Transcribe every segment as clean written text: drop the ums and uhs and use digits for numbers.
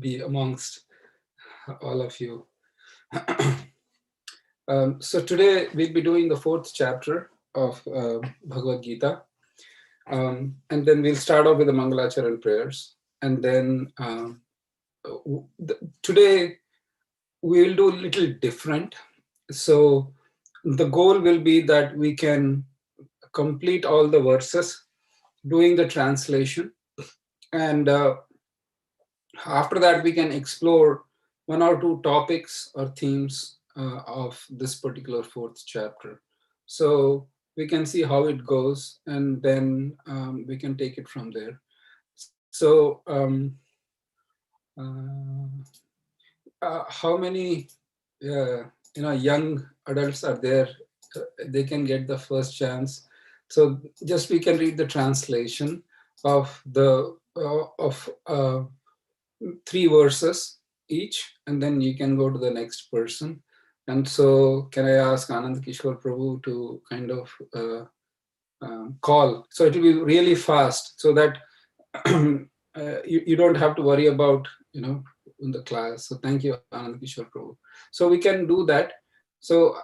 be amongst all of you. So today we'll be doing the fourth chapter of Bhagavad Gita. And then we'll start off with the Mangalacharan prayers. And then today we will do a little different. So the goal will be that we can complete all the verses, doing the translation. And after that, we can explore one or two topics or themes of this particular fourth chapter. So we can see how it goes, and then we can take it from there. So how many young adults are there? They can get the first chance. So just we can read the translation of the of 3 verses each, and then you can go to the next person. And so can I ask Anand Kishore Prabhu to kind of call? So it will be really fast, so that you don't have to worry about, in the class. So thank you, Anand Kishore Prabhu. So we can do that. So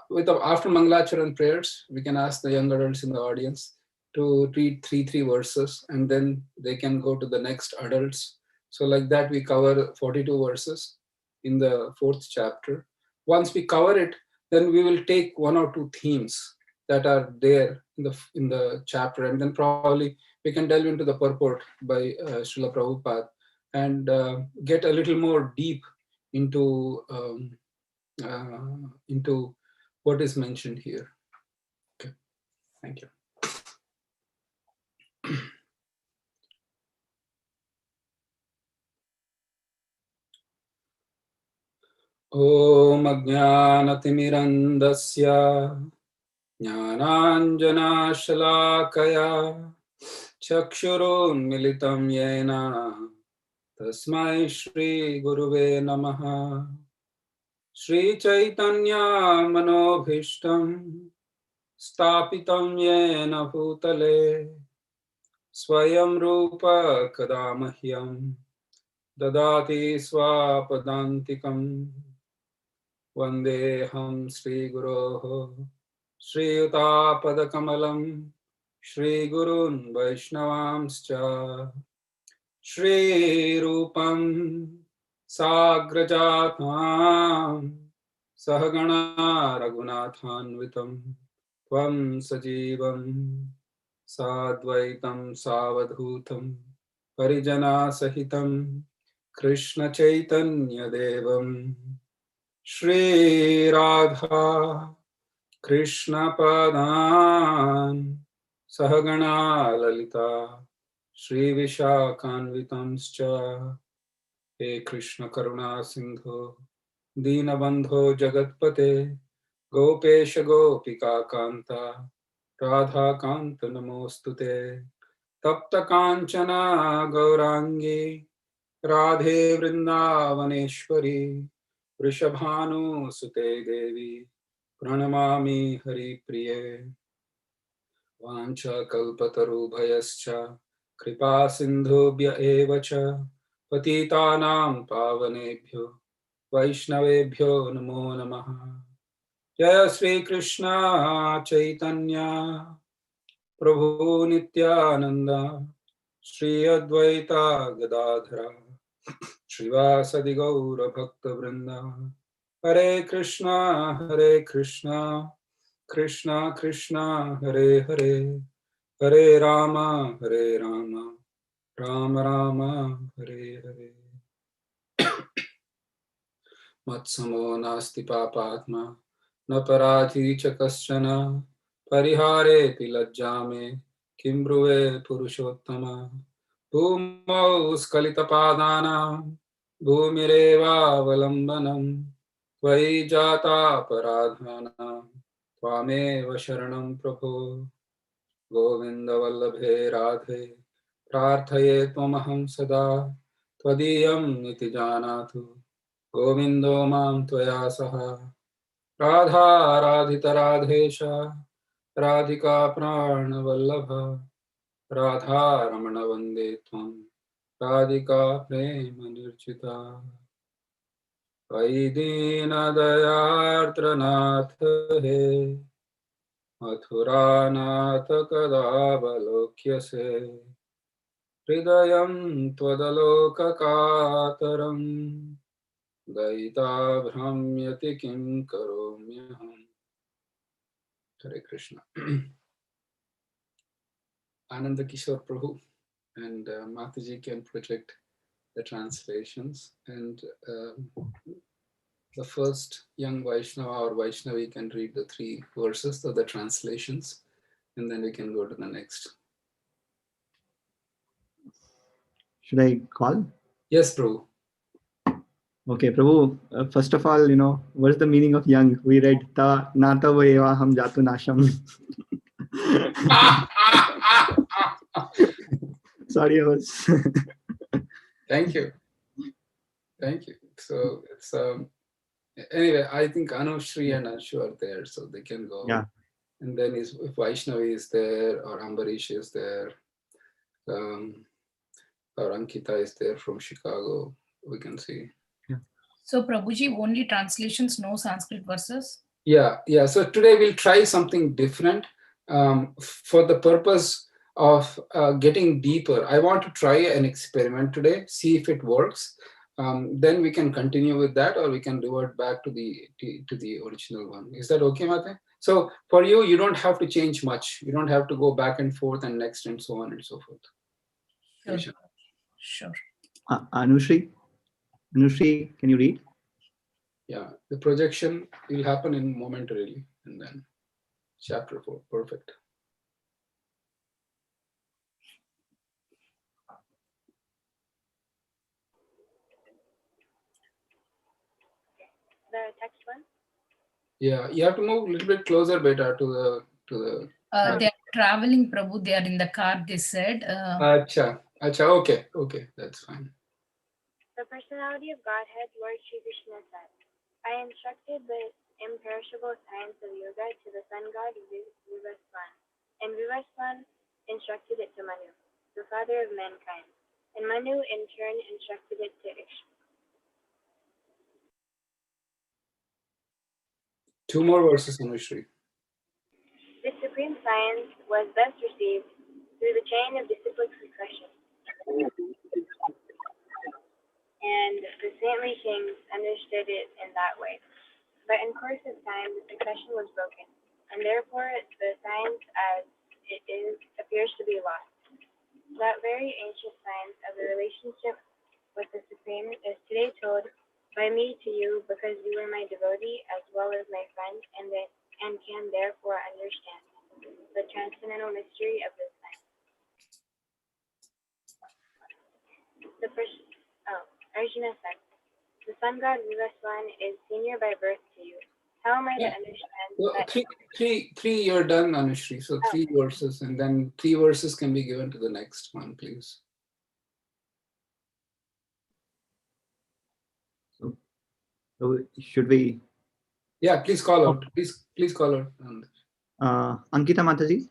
after Mangalacharan prayers, we can ask the young adults in the audience to read three verses, and then they can go to the next adults. So like that, we cover 42 verses in the fourth chapter. Once we cover it, then we will take 1 or 2 themes that are there in the chapter, and then probably we can delve into the purport by Srila Prabhupada and get a little more deep into what is mentioned here. Okay, thank you. Om Ajnanatimirandasya Jnananjana Shalakaya Chakshurunmilitam Yena Tasmai Shri Guruve Namaha. Shri Chaitanya Manobhishtam Stapitam Yena Bhutale Swayam Rupa Kadamahyam Dadati Swapadantikam Vandeham Shri Guroho Shri Utapadakamalam Shri Gurun Vaishnavamscha Shri Rupam Sagrajatam Sahagana Raghunathanvitam Tvam Sajivam Sadvaitam Savadhutam Parijana Sahitam Krishna Chaitanya Devam Shri Radha Krishna Padan Sahagana Lalita Shri Vishakhanvitamscha. He Krishna Karuna Sindhu Dinabandho Jagatpate Gopesha Gopika Kanta Radha Kanta Namostute Tapta Kanchana Gaurangi Radhe Vrindavaneshwari Vrishabhanu Sute Devi Pranamami Hari Priye Vancha Kalpataru Bhayascha Kripa Sindhubhya Evacha Patitanam Pavanebhyo Vaishnavebhyo Namo Namaha. Jaya Sri Krishna Chaitanya Prabhu Nityananda Shri Advaita Gadadhara Srivasa Gaura Bhakta Vrinda. Hare Krishna Krishna Krishna Hare Hare Hare Rama Rama Rama Hare Hare. Matsamo nasti papatma na paradhi cha kaschana parihare pilajjame kim bruve purushottama bhumau skalita padana bhumireva avalambanam tvai jata paradhana tvameva sharanam prabho govinda vallabhe radhe prarthaye tvamaham sada tvadiyam niti janatu Govindo mam tvaya saha Radha Radhita Radhesha Radhika Prana Vallabha Radha Ramana Vande Tvam Radhika prema nirchita Vaidina dayartra nath he Mathura nath kadavalokyase Hridayam tvadaloka kataram Daita bhramyati kim karomyaham. Hare Krishna. Ananda Kishore Prabhu and Mataji can project the translations, and the first young Vaishnava or Vaishnavi can read the 3 verses of the translations, and then we can go to the next. Should I call? Yes, Prabhu. Okay, Prabhu, first of all, what's the meaning of young? We read ta nata eva ham jatu nasham. Sorry, I was. Thank you. So it's anyway, I think Anushri and Anshu are there, so they can go. Yeah. And then if Vaishnavi is there, or Ambarish is there, or Ankita is there from Chicago, we can see. Yeah. So Prabhuji, only translations, no Sanskrit verses? Yeah. So today we'll try something different for the purpose of getting deeper. I want to try an experiment today, see if it works. Then we can continue with that, or we can revert back to the original one. Is that okay, Mate? So for you, you don't have to change much. You don't have to go back and forth and next and so on and so forth. Sure. Anushri, can you read? Yeah, the projection will happen in momentarily, and then chapter 4. Perfect. The text one? Yeah, you have to move a little bit closer, beta, to the. They are traveling, Prabhu. They are in the car, they said. Acha. Okay, that's fine. The personality of Godhead, Lord Sri Krishna said, I instructed the imperishable science of yoga to the sun god Vivasvan, and Vivasvan instructed it to Manu, the father of mankind, and Manu in turn instructed it to Iskcon. 2 more verses, Anushri. This supreme science was best received through the chain of disciplic succession, and the saintly kings understood it in that way. But in course of time, the succession was broken, and therefore the science as it is appears to be lost. That very ancient science of the relationship with the Supreme is today told by me to you because you are my devotee as well as my friend, and can therefore understand the transcendental mystery of this science. Arjuna said, the sun god Vivasvan is senior by birth to you. How am I to understand that? Three you're done, Anushri. So 3 verses, and then 3 verses can be given to the next one, please. So should we? Yeah, please call out. Please call out. Ankita Mataji.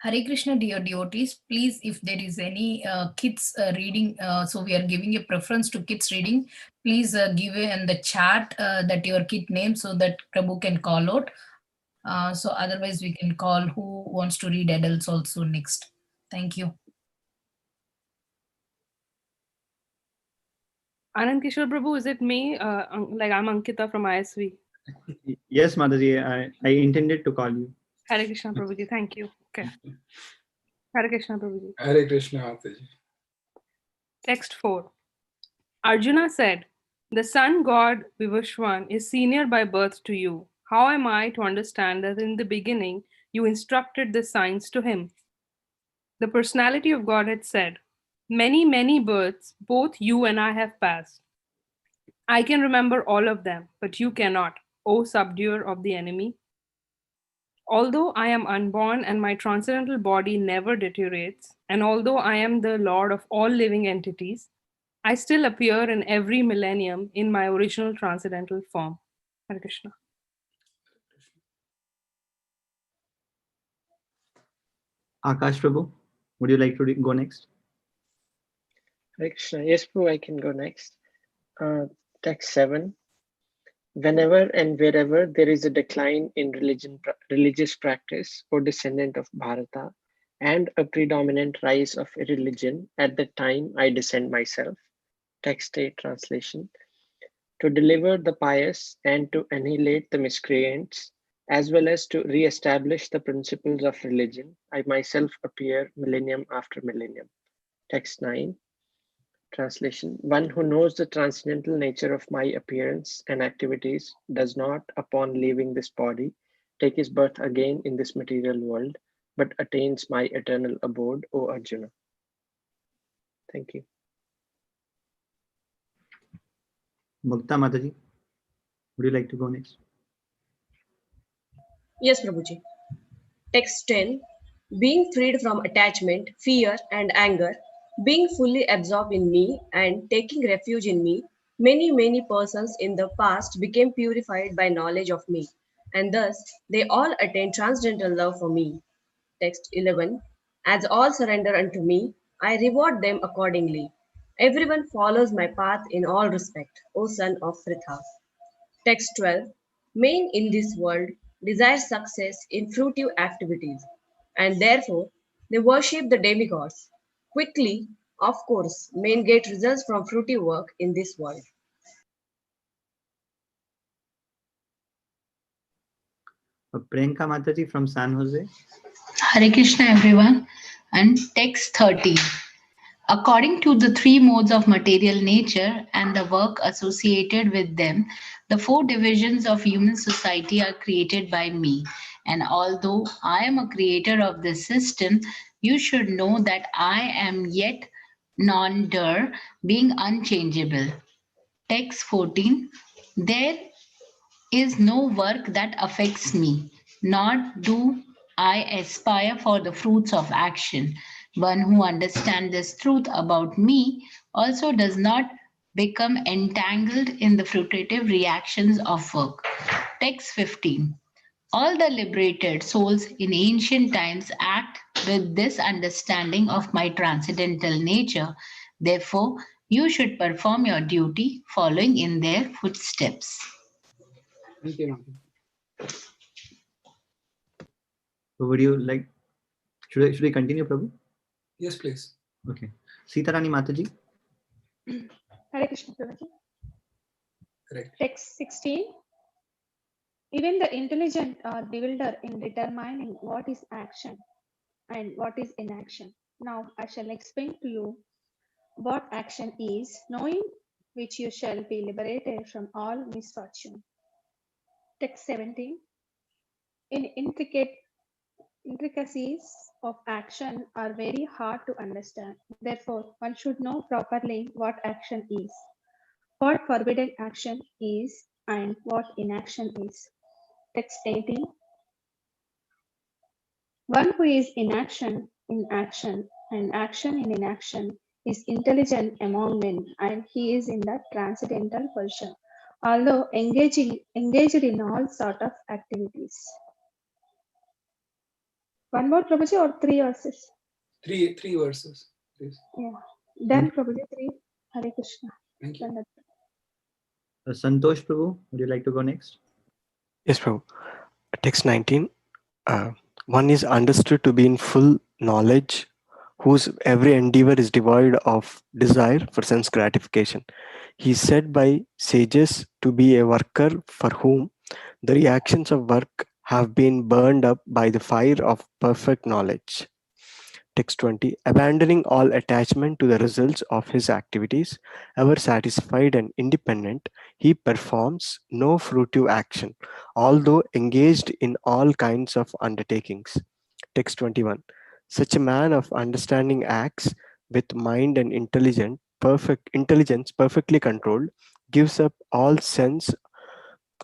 Hare Krishna, dear devotees, please, if there is any kids reading, so we are giving a preference to kids reading, please give in the chat that your kid name so that Prabhu can call out. So otherwise we can call who wants to read adults also next. Thank you. Anand Kishore Prabhu, is it me? Like I'm Ankita from ISV. Yes, Mataji, I intended to call you. Hare Krishna Prabhuji, thank you. Okay. Hare Krishna Prabhuji. Hare Krishna Mataji. Text 4. Arjuna said, the sun god Vivasvan is senior by birth to you. How am I to understand that in the beginning you instructed the science to him? The personality of God had said, many, many births both you and I have passed. I can remember all of them, but you cannot, O subduer of the enemy. Although I am unborn and my transcendental body never deteriorates, and although I am the Lord of all living entities, I still appear in every millennium in my original transcendental form. Hare Krishna. Akash Prabhu. Would you like to go next? Hare Krishna. Yes, Prabhu, I can go next. Text 7. Whenever and wherever there is a decline in religious practice or descendant of Bharata, and a predominant rise of religion, at that time I descend myself. Text 8 translation. To deliver the pious and to annihilate the miscreants, as well as to re-establish the principles of religion, I myself appear millennium after millennium. Text 9. Translation. One who knows the transcendental nature of my appearance and activities does not, upon leaving this body, take his birth again in this material world, but attains my eternal abode, O Arjuna. Thank you. Bhakta Mataji, would you like to go next? Yes, Prabhuji. Text 10. Being freed from attachment, fear, and anger, being fully absorbed in me and taking refuge in me, many persons in the past became purified by knowledge of me, and thus they all attained transcendental love for me. Text 11. As all surrender unto me, I reward them accordingly. Everyone follows my path in all respect, O son of Pritha. Text 12. Men in this world desire success in fruitive activities, and therefore they worship the demigods. Quickly, of course, men get results from fruitive work in this world. Priyanka Mataji from San Jose. Hare Krishna, everyone. And text 30. According to the three modes of material nature and the work associated with them, the four divisions of human society are created by me. And although I am a creator of this system, you should know that I am yet non-der, being unchangeable. Text 14. There is no work that affects me, nor do I aspire for the fruits of action. One who understands this truth about me also does not become entangled in the fruitive reactions of work. Text 15. All the liberated souls in ancient times act with this understanding of my transcendental nature. Therefore, you should perform your duty following in their footsteps. Thank you. So would you like, should we continue, Prabhu? Yes, please. Okay. Sita Rani Mataji. Hare Krishna Prabhuji. Correct. Text 16. Even the intelligent are bewildered in determining what is action and what is inaction. Now I shall explain to you what action is, knowing which you shall be liberated from all misfortune. Text 17. In intricacies of action are very hard to understand. Therefore, one should know properly what action is, what forbidden action is, and what inaction is. Text 18. One who is in action, and action in inaction is intelligent among men, and he is in the transcendental position, although engaged in all sort of activities. One more, Prabhuji, or three verses? Three verses, please. Yeah. Then, Prabhuji, 3. Hare Krishna. Thank you. Santosh Prabhu, would you like to go next? Yes, Prabhu. Text 19. One is understood to be in full knowledge, whose every endeavor is devoid of desire for sense gratification. He is said by sages to be a worker for whom the reactions of work have been burned up by the fire of perfect knowledge. Text 20. Abandoning all attachment to the results of his activities, ever satisfied and independent, he performs no fruitive action, although engaged in all kinds of undertakings. Text 21. Such a man of understanding acts with mind and intelligence perfectly controlled, gives up all sense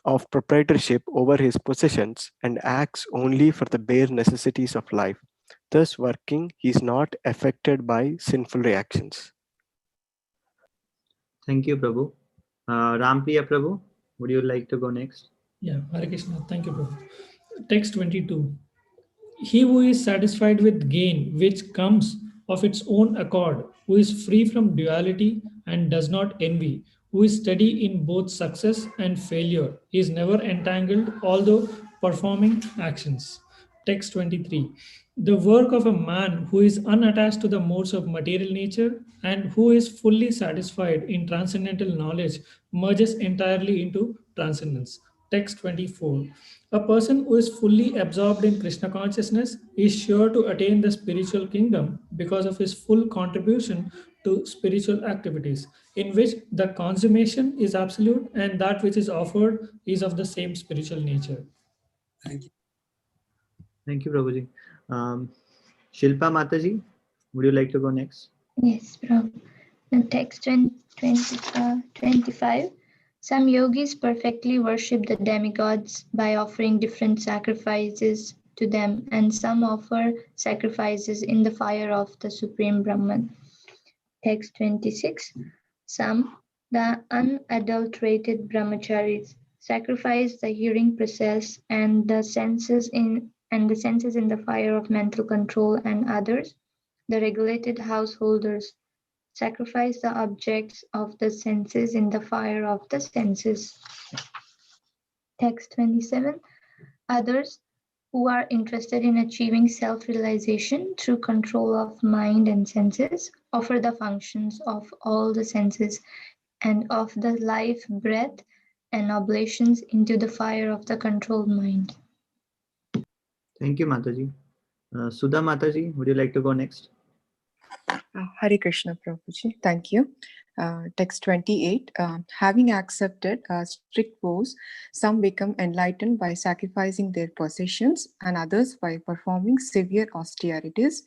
of proprietorship over his possessions, and acts only for the bare necessities of life. Thus working, he is not affected by sinful reactions. Thank you, Prabhu. Rampriya Prabhu, would you like to go next? Yeah, Hare Krishna. Thank you, Prabhu. Text 22. He who is satisfied with gain which comes of its own accord, who is free from duality and does not envy, who is steady in both success and failure. He is never entangled, although performing actions. Text 23. The work of a man who is unattached to the modes of material nature and who is fully satisfied in transcendental knowledge merges entirely into transcendence. Text 24. A person who is fully absorbed in Krishna consciousness is sure to attain the spiritual kingdom because of his full contribution to spiritual activities, in which the consummation is absolute and that which is offered is of the same spiritual nature. Thank you. Thank you, Prabhuji. Shilpa Mataji, would you like to go next? Yes, Prabhu. Text 25. Some yogis perfectly worship the demigods by offering different sacrifices to them, and some offer sacrifices in the fire of the Supreme Brahman. Text 26. Some, the unadulterated brahmacharis, sacrifice the hearing process and the senses in the fire of mental control, and others, the regulated householders, sacrifice the objects of the senses in the fire of the senses. Text 27. Others, who are interested in achieving self-realization through control of mind and senses, offer the functions of all the senses and of the life, breath, and oblations into the fire of the controlled mind. Thank you, Mataji. Sudha Mataji, would you like to go next? Hare Krishna Prabhuji, thank you. Text 28, having accepted strict vows, some become enlightened by sacrificing their possessions and others by performing severe austerities,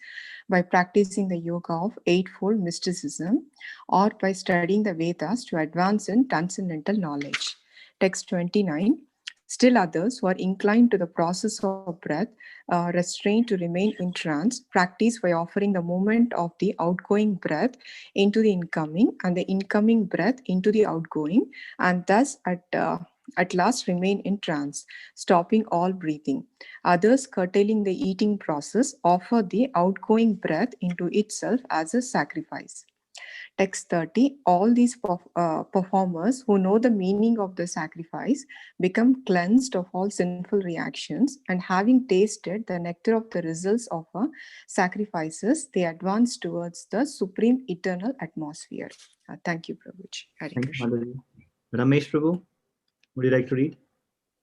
by practicing the yoga of eightfold mysticism, or by studying the Vedas to advance in transcendental knowledge. Text 29, still others who are inclined to the process of breath, restrained to remain in trance, practice by offering the movement of the outgoing breath into the incoming and the incoming breath into the outgoing, and thus at last remain in trance, stopping all breathing. Others, curtailing the eating process, offer the outgoing breath into itself as a sacrifice. Text 30, all these performers who know the meaning of the sacrifice become cleansed of all sinful reactions, and having tasted the nectar of the results of sacrifices, they advance towards the supreme eternal atmosphere. Thank you, Prabhuji. Hare Thank you, Krishna. Mataji. Ramesh Prabhu, would you like to read?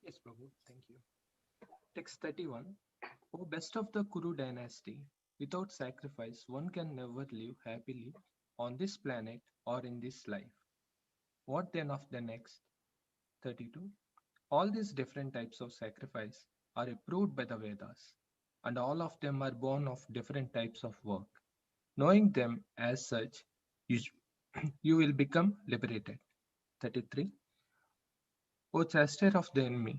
Yes, Prabhu, thank you. Text 31. O best of the Kuru dynasty, without sacrifice, one can never live happily on this planet or in this life. What then of the next? 32. All these different types of sacrifice are approved by the Vedas, and all of them are born of different types of work. Knowing them as such, you will become liberated. 33. O chaster of the enemy,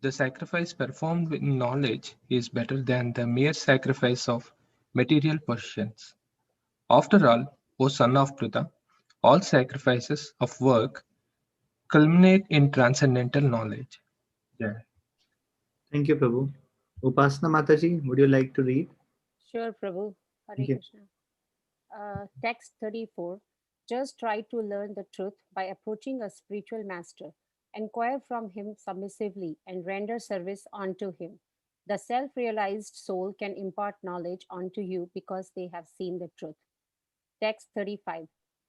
the sacrifice performed with knowledge is better than the mere sacrifice of material possessions. After all, O son of Pruta, all sacrifices of work culminate in transcendental knowledge. Yeah. Thank you, Prabhu. Upasana Mataji, would you like to read? Sure, Prabhu. Thank Hare you. Krishna. Text 34. Just try to learn the truth by approaching a spiritual master. Inquire from him submissively and render service unto him. The self realized soul can impart knowledge unto you because they have seen the truth. Text 35.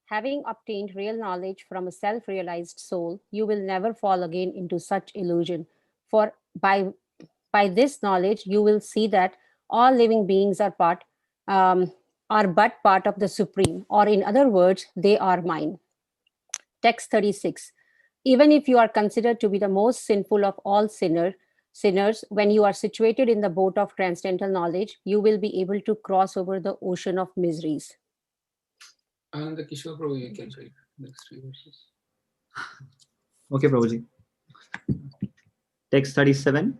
Having obtained real knowledge from a self realized soul, you will never fall again into such illusion. For by this knowledge, you will see that all living beings are but part of the Supreme, or in other words, they are mine. Text 36. Even if you are considered to be the most sinful of all sinners, when you are situated in the boat of transcendental knowledge, you will be able to cross over the ocean of miseries. And the Kishore Prabhu, you can read next three verses. Okay, Prabhuji. Text 37.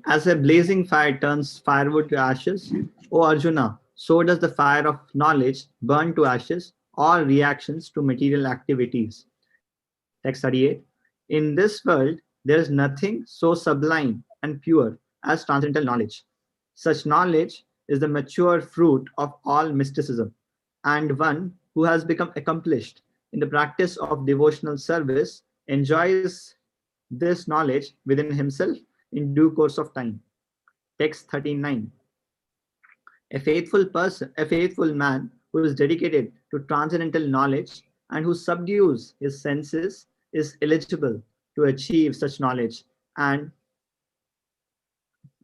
As a blazing fire turns firewood to ashes, O Arjuna, so does the fire of knowledge burn to ashes all reactions to material activities. Text 38. In this world, there is nothing so sublime and pure as transcendental knowledge. Such knowledge is the mature fruit of all mysticism, and one who has become accomplished in the practice of devotional service enjoys this knowledge within himself in due course of time. Text 39. A faithful man who is dedicated to transcendental knowledge and who subdues his senses is eligible to achieve such knowledge, and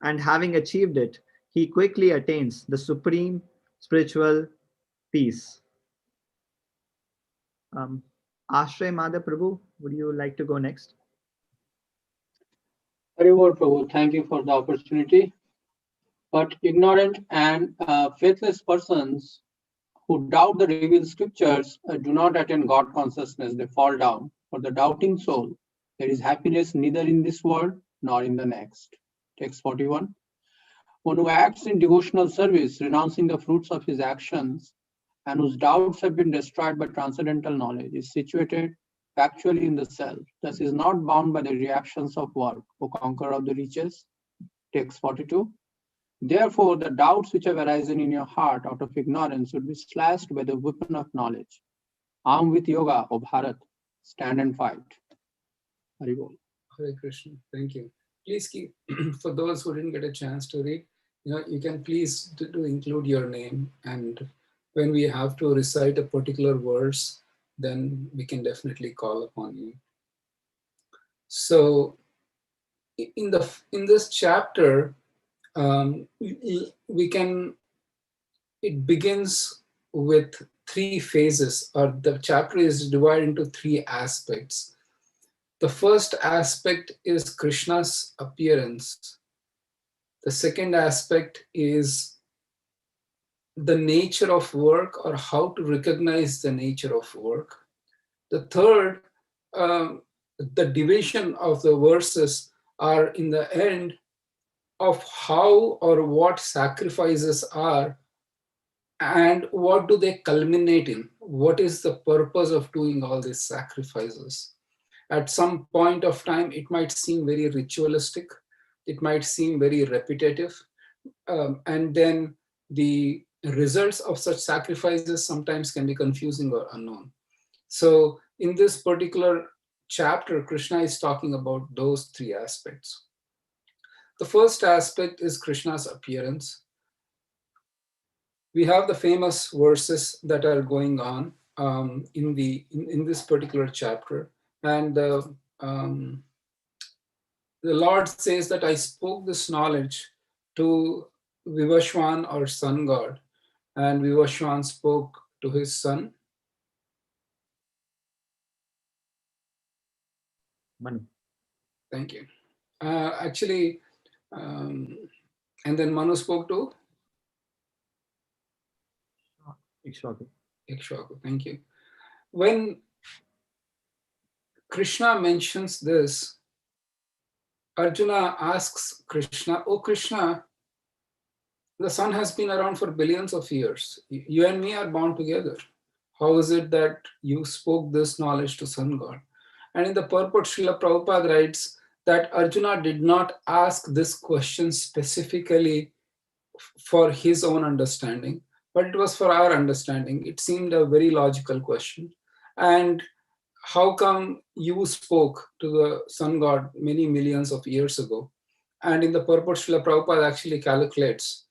having achieved it, he quickly attains the supreme spiritual peace. Ashray Madha Prabhu, would you like to go next? Very well, Prabhu. Thank you for the opportunity. But ignorant and faithless persons who doubt the revealed scriptures do not attain God consciousness, they fall down. For the doubting soul, there is happiness neither in this world nor in the next. Text 41. One who acts in devotional service, renouncing the fruits of his actions, and whose doubts have been destroyed by transcendental knowledge, is situated factually in the self, thus is not bound by the reactions of work, O conqueror of the riches. Text 42. Therefore, the doubts which have arisen in your heart out of ignorance would be slashed by the weapon of knowledge. Armed with yoga, O Bharat, stand and fight. Haribol. Hare Krishna. Thank you. Please keep, for those who didn't get a chance to read, you can please do include your name, and when we have to recite a particular verse, then we can definitely call upon you. So in this chapter, it begins with three phases, or the chapter is divided into three aspects. The first aspect is Krishna's appearance. The second aspect is the nature of work, or how to recognize the nature of work. The third, the division of the verses are in the end of how or what sacrifices are and what do they culminate in. What is the purpose of doing all these sacrifices? At some point of time, it might seem very ritualistic. It might seem very repetitive. And then the results of such sacrifices sometimes can be confusing or unknown. So in this particular chapter, Krishna is talking about those three aspects. The first aspect is Krishna's appearance. We have the famous verses that are going on in this particular chapter. And the Lord says that I spoke this knowledge to Vivashwan, or sun god, and Vivashwan spoke to his son Manu. Thank you. Actually, and then Manu spoke to Ikshvaku. Ikshvaku. Thank you. When Krishna mentions this, Arjuna asks Krishna, "Oh Krishna, the sun has been around for billions of years. You and me are bound together. How is it that you spoke this knowledge to sun god?" And in the purport, Srila Prabhupada writes that Arjuna did not ask this question specifically for his own understanding, but it was for our understanding. It seemed a very logical question. And how come you spoke to the sun god many millions of years ago? And in the purport, Srila Prabhupada actually calculates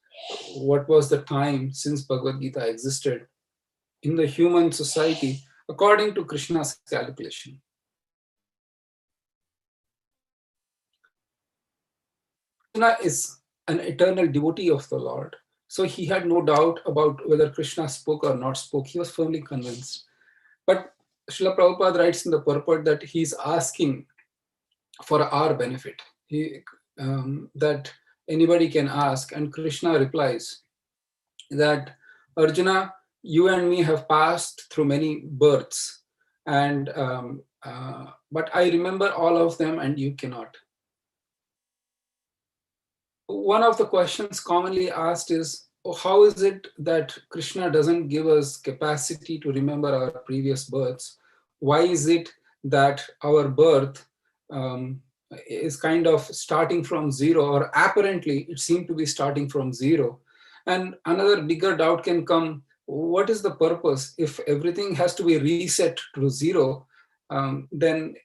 what was the time since Bhagavad Gita existed in the human society according to Krishna's calculation. Krishna is an eternal devotee of the Lord. So he had no doubt about whether Krishna spoke or not spoke. He was firmly convinced. But Srila Prabhupada writes in the purport that he's asking for our benefit. That anybody can ask. And Krishna replies that, Arjuna, you and me have passed through many births, and but I remember all of them and you cannot. One of the questions commonly asked is, how is it that Krishna doesn't give us capacity to remember our previous births? Why is it that our birth is kind of starting from zero, or apparently it seemed to be starting from zero? And another bigger doubt can come, what is the purpose? If everything has to be reset to zero, then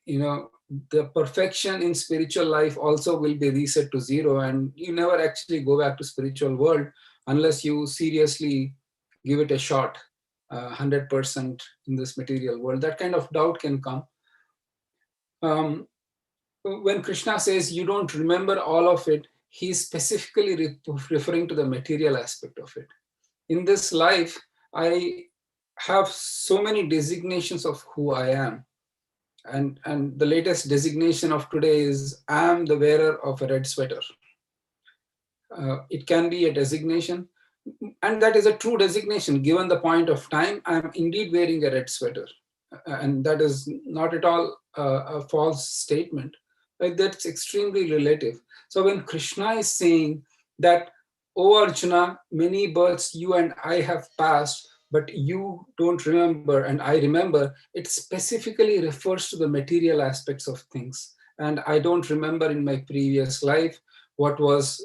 the perfection in spiritual life also will be reset to zero, and you never actually go back to spiritual world unless you seriously give it a shot, 100% in this material world. That kind of doubt can come. When Krishna says you don't remember all of it, he's specifically referring to the material aspect of it. In this life, I have so many designations of who I am. And the latest designation of today is I am the wearer of a red sweater. It can be a designation, and that is a true designation. Given the point of time, I am indeed wearing a red sweater. And that is not at all a false statement. That's extremely relative. So when Krishna is saying that, "O Arjuna, many births you and I have passed, but you don't remember and I remember," it specifically refers to the material aspects of things. And I don't remember in my previous life what was,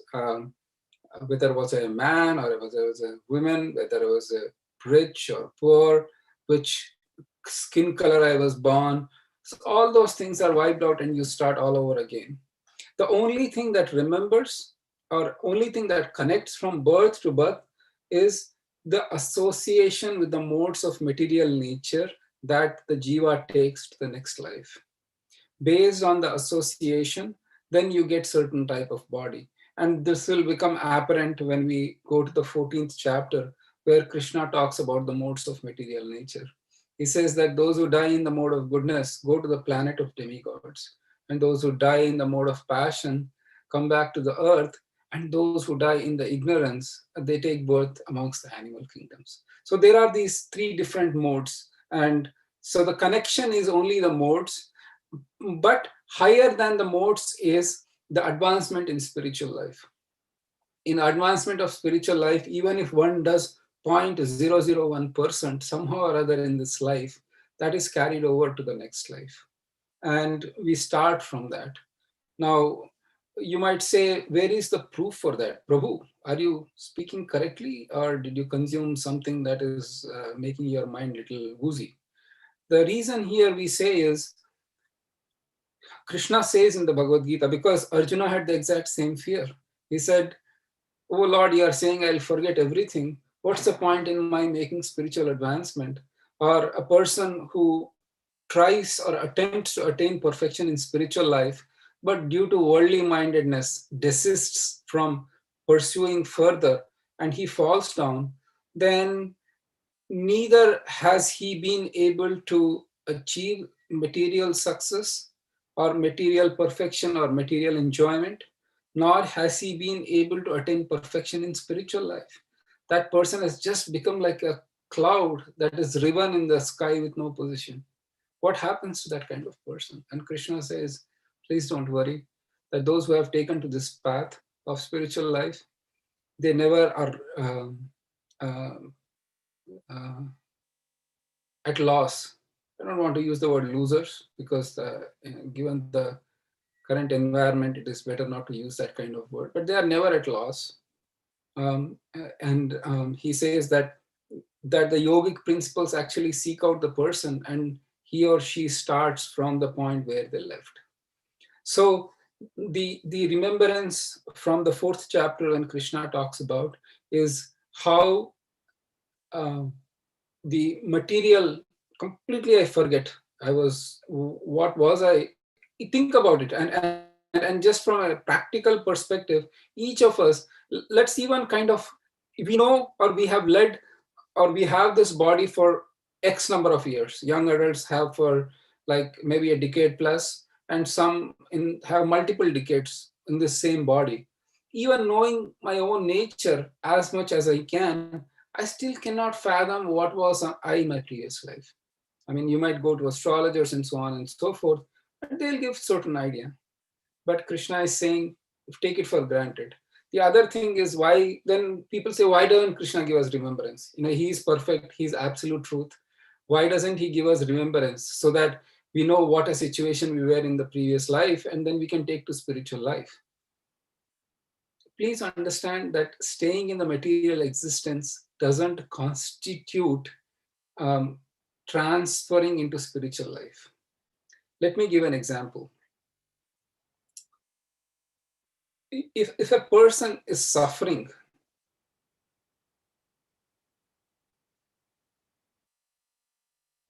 whether I was a man or whether I was a woman, whether I was a rich or poor, which skin color I was born. So all those things are wiped out and you start all over again. The only thing that remembers, or only thing that connects from birth to birth, is the association with the modes of material nature that the jiva takes to the next life. Based on the association, then you get certain type of body. And this will become apparent when we go to the 14th chapter, where Krishna talks about the modes of material nature. He says that those who die in the mode of goodness go to the planet of demigods, and those who die in the mode of passion come back to the earth, and those who die in the ignorance, they take birth amongst the animal kingdoms. So there are these three different modes, and so the connection is only the modes, but higher than the modes is the advancement in spiritual life. In advancement of spiritual life, even if one does 0.001% somehow or other in this life, that is carried over to the next life. And we start from that. Now, you might say, where is the proof for that? Prabhu, are you speaking correctly, or did you consume something that is making your mind a little woozy? The reason here we say is, Krishna says in the Bhagavad Gita, because Arjuna had the exact same fear. He said, "Oh Lord, you are saying I'll forget everything. What's the point in my making spiritual advancement?" Or a person who tries or attempts to attain perfection in spiritual life, but due to worldly mindedness desists from pursuing further and he falls down, then neither has he been able to achieve material success or material perfection or material enjoyment, nor has he been able to attain perfection in spiritual life. That person has just become like a cloud that is riven in the sky with no position. What happens to that kind of person? And Krishna says, please don't worry, that those who have taken to this path of spiritual life, they never are uh, at loss. I don't want to use the word losers, because given the current environment, it is better not to use that kind of word, but they are never at loss. And he says that the yogic principles actually seek out the person, and he or she starts from the point where they left. So the remembrance from the 4th chapter when Krishna talks about is how the material, completely I forget. What was I? Think about it, and just from a practical perspective, each of us, let's even kind of, we know or we have led or we have this body for X number of years. Young adults have for like maybe a decade plus, and some have multiple decades in the same body. Even knowing my own nature as much as I can, I still cannot fathom what was I in my previous life. I mean, you might go to astrologers and so on and so forth, and they'll give certain idea. But Krishna is saying, take it for granted. The other thing is, why then people say, why doesn't Krishna give us remembrance? He is perfect, he is absolute truth. Why doesn't he give us remembrance so that we know what a situation we were in the previous life, and then we can take to spiritual life? please understand that staying in the material existence doesn't constitute transferring into spiritual life. Let me give an example. If a person is suffering,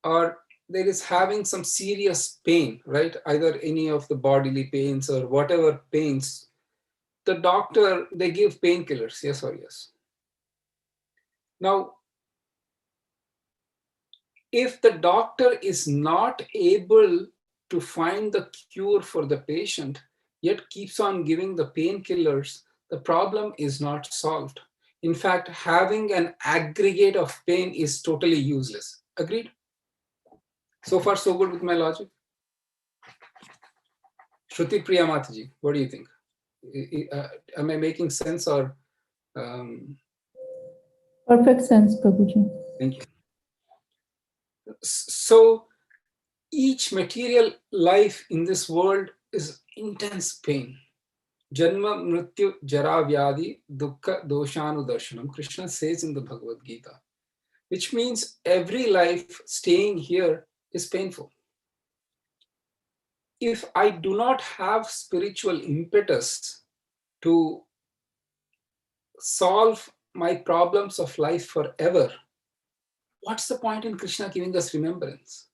or there is having some serious pain, right? Either any of the bodily pains or whatever pains, the doctor, they give painkillers, yes or yes. Now, if the doctor is not able to find the cure for the patient, yet keeps on giving the painkillers, the problem is not solved. In fact, having an aggregate of pain is totally useless. Agreed? So far, so good with my logic? Shruti Priya Mataji, what do you think? Am I making sense or? Perfect sense, Prabhuji. Thank you. So each material life in this world is intense pain. Janma, Mrityu, Jara, Vyadi, Dukkha, Doshanu, Darshanam, Krishna says in the Bhagavad Gita, which means every life staying here is painful. If I do not have spiritual impetus to solve my problems of life forever, what's the point in Krishna giving us remembrance?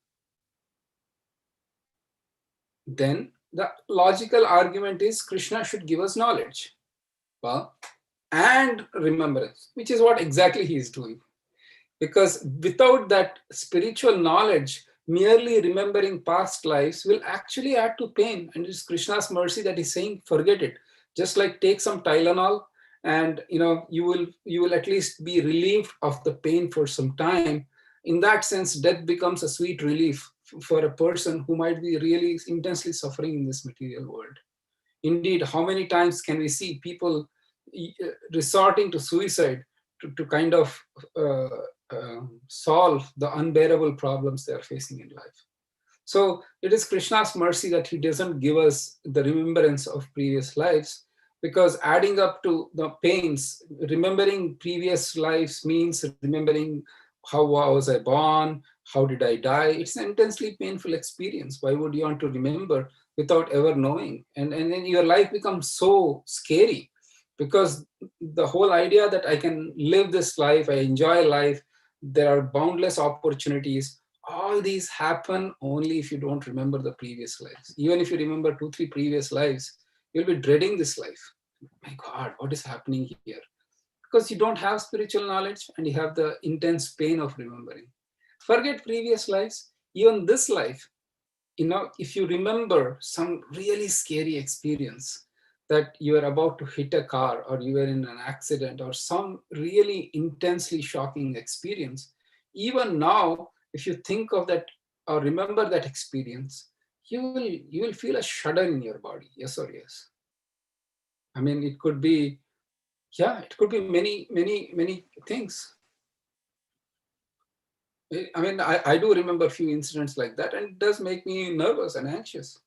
Then the logical argument is Krishna should give us knowledge, well, and remembrance, which is what exactly he is doing. Because without that spiritual knowledge, merely remembering past lives will actually add to pain. And it's Krishna's mercy that he's saying, forget it. Just like take some Tylenol, and you will at least be relieved of the pain for some time. In that sense, death becomes a sweet relief for a person who might be really intensely suffering in this material world. Indeed, how many times can we see people resorting to suicide to kind of solve the unbearable problems they are facing in life? So it is Krishna's mercy that he doesn't give us the remembrance of previous lives, because adding up to the pains, remembering previous lives means remembering how was I born, how did I die. It's an intensely painful experience. Why would you want to remember without ever knowing? And then your life becomes so scary, because the whole idea that I can live this life, I enjoy life, there are boundless opportunities, all these happen only if you don't remember the previous lives. Even if you remember 2-3 previous lives, you'll be dreading this life. My God, what is happening here? Because you don't have spiritual knowledge and you have the intense pain of remembering. Forget previous lives, even this life. If you remember some really scary experience, that you are about to hit a car, or you were in an accident, or some really intensely shocking experience, even now, if you think of that or remember that experience, you will feel a shudder in your body. Yes or yes? I mean, it could be many things. I mean, I do remember a few incidents like that, and it does make me nervous and anxious.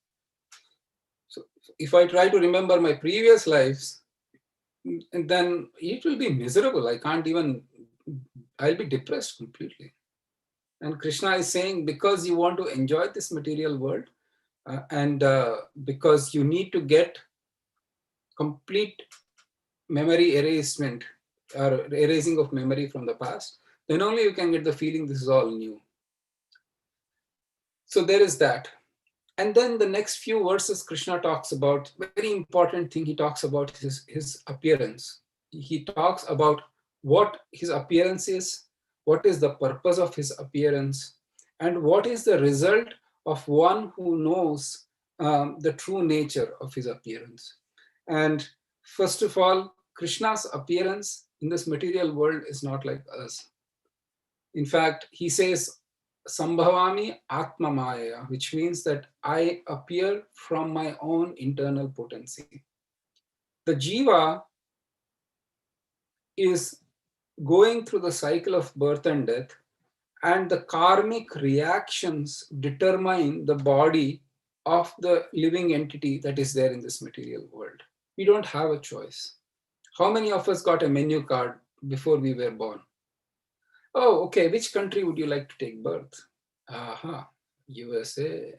So if I try to remember my previous lives, then it will be miserable. I'll be depressed completely. And Krishna is saying, because you want to enjoy this material world, and because you need to get complete memory erasement or erasing of memory from the past, then only you can get the feeling this is all new. So there is that. And then the next few verses, Krishna talks about, very important thing, he talks about his appearance. He talks about what his appearance is, what is the purpose of his appearance, and what is the result of one who knows the true nature of his appearance. And first of all, Krishna's appearance in this material world is not like us. In fact, he says, Sambhavami Atma Maya, which means that I appear from my own internal potency. The Jiva is going through the cycle of birth and death, and the karmic reactions determine the body of the living entity that is there in this material world. We don't have a choice. How many of us got a menu card before we were born? Oh, okay. Which country would you like to take birth? Aha, USA.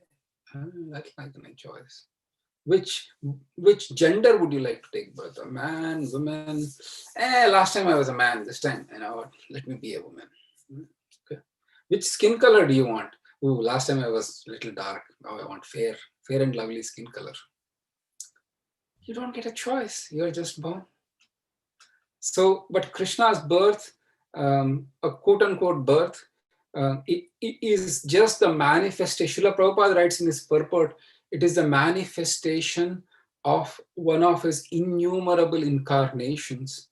That's like my choice. Which gender would you like to take birth? A man, woman? Last time I was a man. This time, you know what? Let me be a woman. Okay. Which skin color do you want? Ooh, last time I was a little dark. Now I want fair and lovely skin color. You don't get a choice. You're just born. So, but Krishna's birth, a quote unquote birth, it is just the manifestation. Srila Prabhupada writes in his purport, it is the manifestation of one of his innumerable incarnations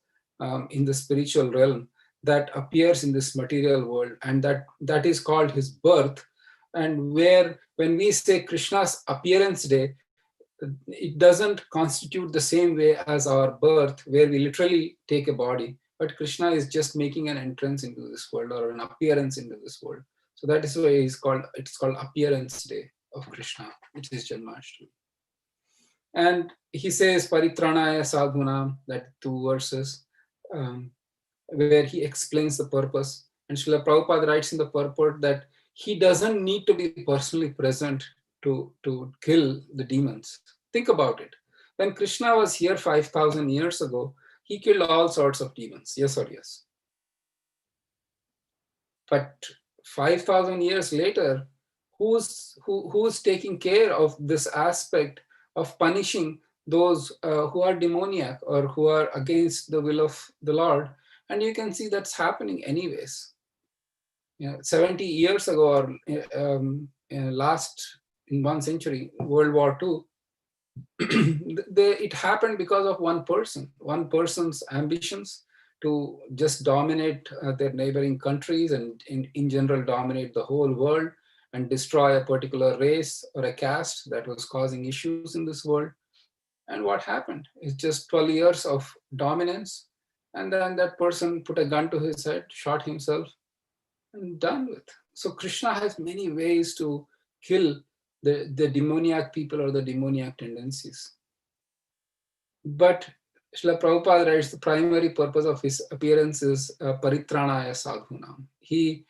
in the spiritual realm that appears in this material world, and that is called his birth. And where, when we say Krishna's appearance day, it doesn't constitute the same way as our birth, where we literally take a body, but Krishna is just making an entrance into this world, or an appearance into this world. So that is why it's called appearance day of Krishna, which is Janmashtami. And he says Paritranaya Sadhuna, that 2 verses, where he explains the purpose. And Srila Prabhupada writes in the purport that he doesn't need to be personally present to kill the demons. Think about it. When Krishna was here 5,000 years ago, he killed all sorts of demons. Yes or yes? But 5,000 years later, who's taking care of this aspect of punishing those who are demoniac or who are against the will of the Lord? And you can see that's happening anyways. 70 years ago, or last in 1 century, World War II, it happened because of one person's ambitions to just dominate their neighboring countries, and in general dominate the whole world and destroy a particular race or a caste that was causing issues in this world. And what happened? It's just 12 years of dominance, and then that person put a gun to his head, shot himself, and done with. So Krishna has many ways to kill the demoniac people or the demoniac tendencies. But Srila Prabhupada writes the primary purpose of his appearance is Paritranaya Sadhuna. He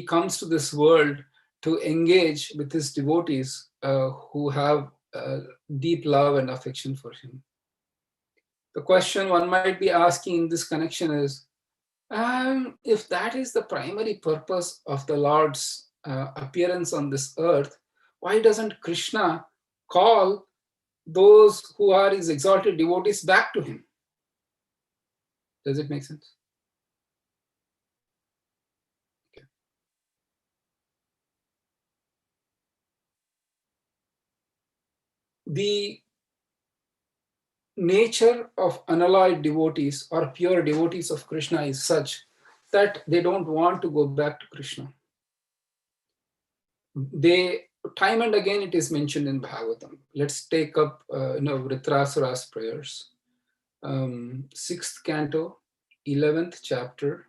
comes to this world to engage with his devotees who have deep love and affection for him. The question one might be asking in this connection is, if that is the primary purpose of the Lord's appearance on this earth, why doesn't Krishna call those who are his exalted devotees back to him? Does it make sense? Okay. The nature of unalloyed devotees or pure devotees of Krishna is such that they don't want to go back to Krishna. They, time and again, it is mentioned in Bhagavatam. Let's take up Vritrasura's prayers. 6th canto, 11th chapter,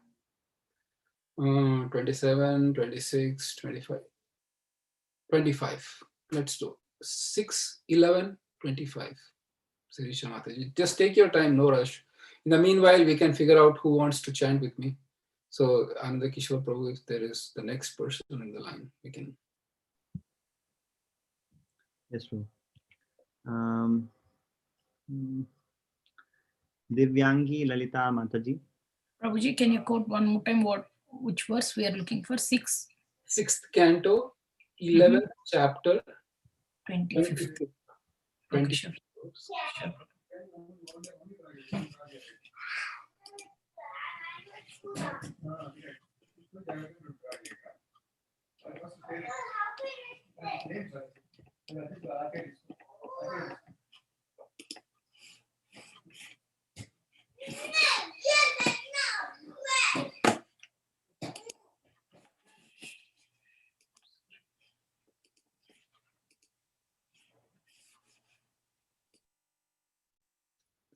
27, 26, 25. 25. Let's do 6, 11, 25. Sirisha Mataji. Just take your time, no rush. In the meanwhile, we can figure out who wants to chant with me. So, Ananda Kishore Prabhu, if there is the next person in the line, we can. Yes, Prabhu. Divyangi Lalita Mataji. Prabhuji, can you quote one more time which verse we are looking for? 6th canto, 11th chapter, 25th. 20. Okay, sure.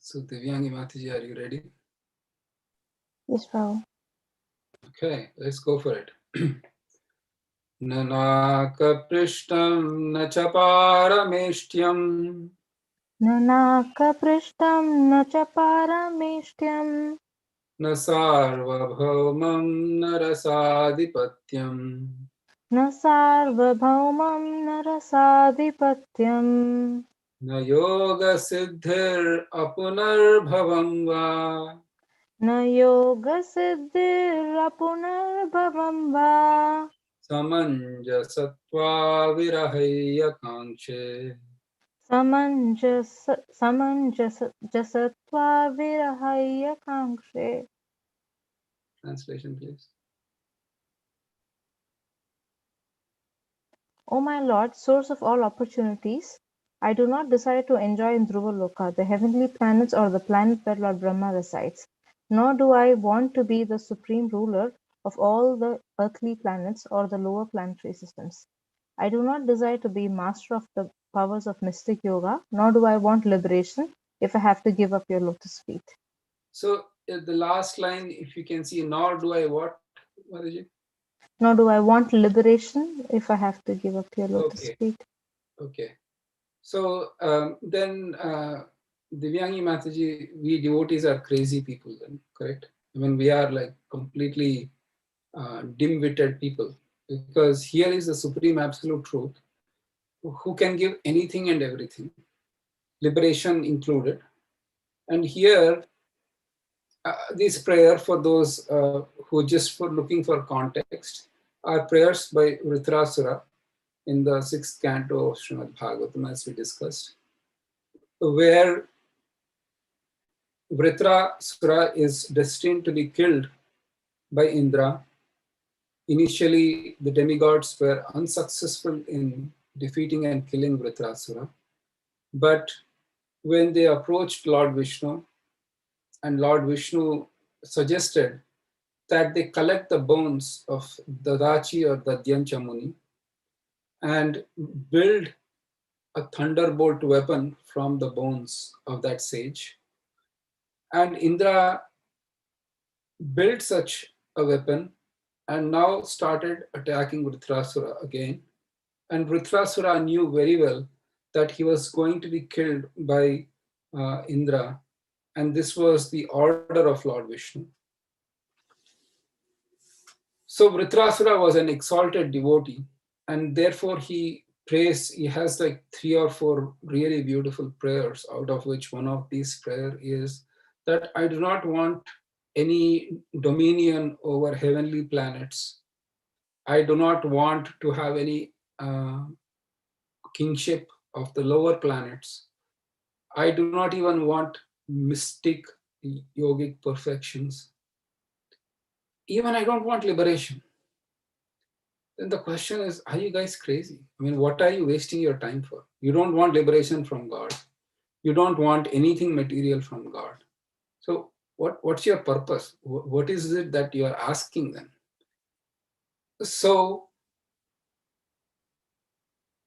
So, Divyangi Mataji, are you ready? Yes, Prabhu. Okay, let's go for it. Nanaka prishtam na chaparameshtyam न नाकपृष्ठं न च पारमेष्ट्यम् न सार्वभौमं न रसाधिपत्यम् न सार्वभौमं न रसाधिपत्यम् न योगसिद्धिरपुनर्भवं वा न योगसिद्धिरपुनर्भवं वा समञ्जसत्वा विरहैयकाङ्क्षे समञ्जसत्वा विरहय्य काङ्क्षे. Translation, please. O my Lord, source of all opportunities, I do not desire to enjoy in Dhruvaloka, the heavenly planets or the planet where Lord Brahma resides, nor do I want to be the supreme ruler of all the earthly planets or the lower planetary systems. I do not desire to be master of the powers of mystic yoga, nor do I want liberation if I have to give up your lotus feet. So the last line, if you can see, nor do I what, Mataji? Nor do I want liberation if I have to give up your lotus feet. Okay. So then, Divyangi Mataji, we devotees are crazy people then, correct? I mean, we are like completely dim-witted people, because here is the supreme absolute truth, who can give anything and everything, liberation included. And here, this prayer for those who just for looking for context are prayers by Vritrasura in the 6th canto of Srimad Bhagavatam, as we discussed, where Vritrasura is destined to be killed by Indra. Initially, the demigods were unsuccessful in defeating and killing Vritrasura. But when they approached Lord Vishnu, and Lord Vishnu suggested that they collect the bones of Dadachi or Dadyancha Muni and build a thunderbolt weapon from the bones of that sage. And Indra built such a weapon and now started attacking Vritrasura again. And Vritrasura knew very well that he was going to be killed by Indra, and this was the order of Lord Vishnu. So Vritrasura was an exalted devotee, and therefore he prays, he has like 3 or 4 really beautiful prayers, out of which one of these prayer is that I do not want any dominion over heavenly planets. I do not want to have any kingship of the lower planets. I do not even want mystic yogic perfections. Even I don't want liberation. Then the question is, are you guys crazy? I mean, what are you wasting your time for? You don't want liberation from God. You don't want anything material from God. So what's your purpose? What is it that you are asking them? So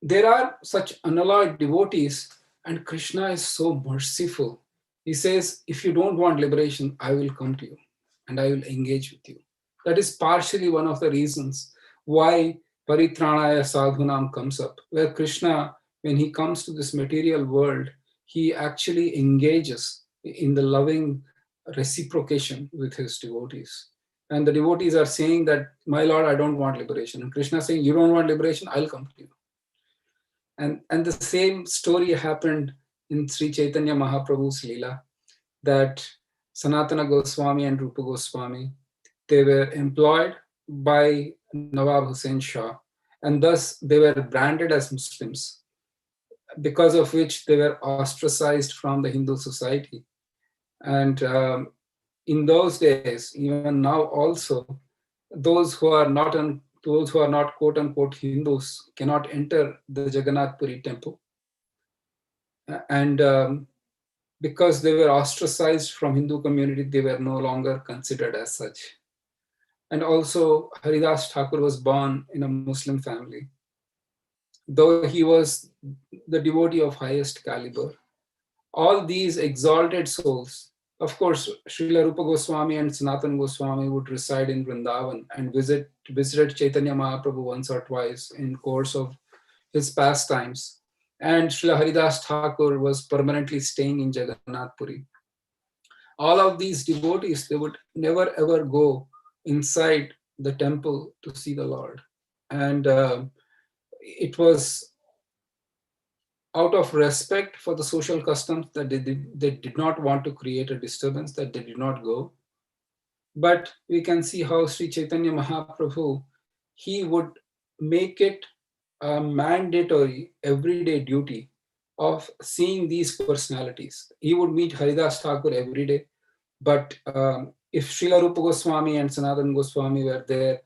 there are such unalloyed devotees, and Krishna is so merciful. He says, if you don't want liberation, I will come to you and I will engage with you. That is partially one of the reasons why Paritranaya Sadhunam comes up, where Krishna, when he comes to this material world, he actually engages in the loving reciprocation with his devotees. And the devotees are saying that, my Lord, I don't want liberation. And Krishna is saying, you don't want liberation, I'll come to you. And the same story happened in Sri Chaitanya Mahaprabhu's Leela, that Sanatana Goswami and Rupa Goswami, they were employed by Nawab Hussain Shah, and thus they were branded as Muslims, because of which they were ostracized from the Hindu society. And in those days, even now also, those who are not quote unquote Hindus cannot enter the Jagannath Puri temple. And because they were ostracized from Hindu community, they were no longer considered as such. And also Haridas Thakur was born in a Muslim family. Though he was the devotee of highest caliber, all these exalted souls, of course, Srila Rupa Goswami and Sanatan Goswami would reside in Vrindavan and visited Chaitanya Mahaprabhu once or twice in course of his pastimes. and Srila Haridas Thakur was permanently staying in Jagannath Puri. All of these devotees, they would never ever go inside the temple to see the Lord. And it was out of respect for the social customs that they did not want to create a disturbance, that they did not go. But we can see how Sri Chaitanya Mahaprabhu, he would make it a mandatory everyday duty of seeing these personalities. He would meet Haridas Thakur every day, but if Srila Rupa Goswami and Sanatana Goswami were there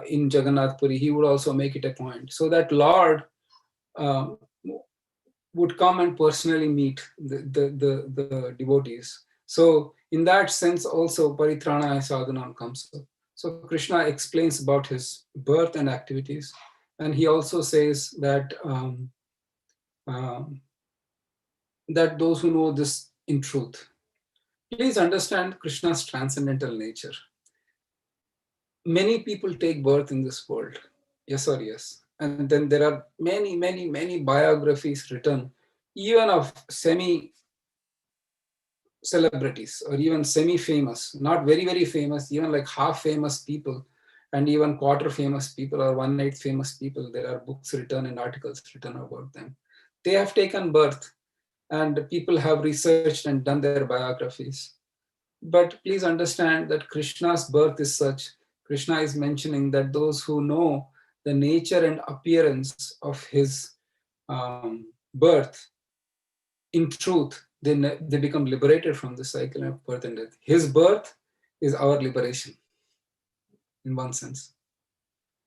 in Jagannath Puri, he would also make it a point, so that Lord would come and personally meet the devotees. So in that sense also Paritrana Sadhanam comes up. So Krishna explains about his birth and activities, and he also says that that those who know this in truth. Please understand Krishna's transcendental nature. Many people take birth in this world, yes or yes. And then there are many biographies written, even of semi-celebrities or even semi-famous, not very famous, even like half-famous people, and even quarter-famous people or one-eighth famous people. There are books written and articles written about them. They have taken birth, and people have researched and done their biographies. But please understand that Krishna's birth is such. Krishna is mentioning that those who know the nature and appearance of his birth, in truth, they become liberated from the cycle of birth and death. His birth is our liberation, in one sense.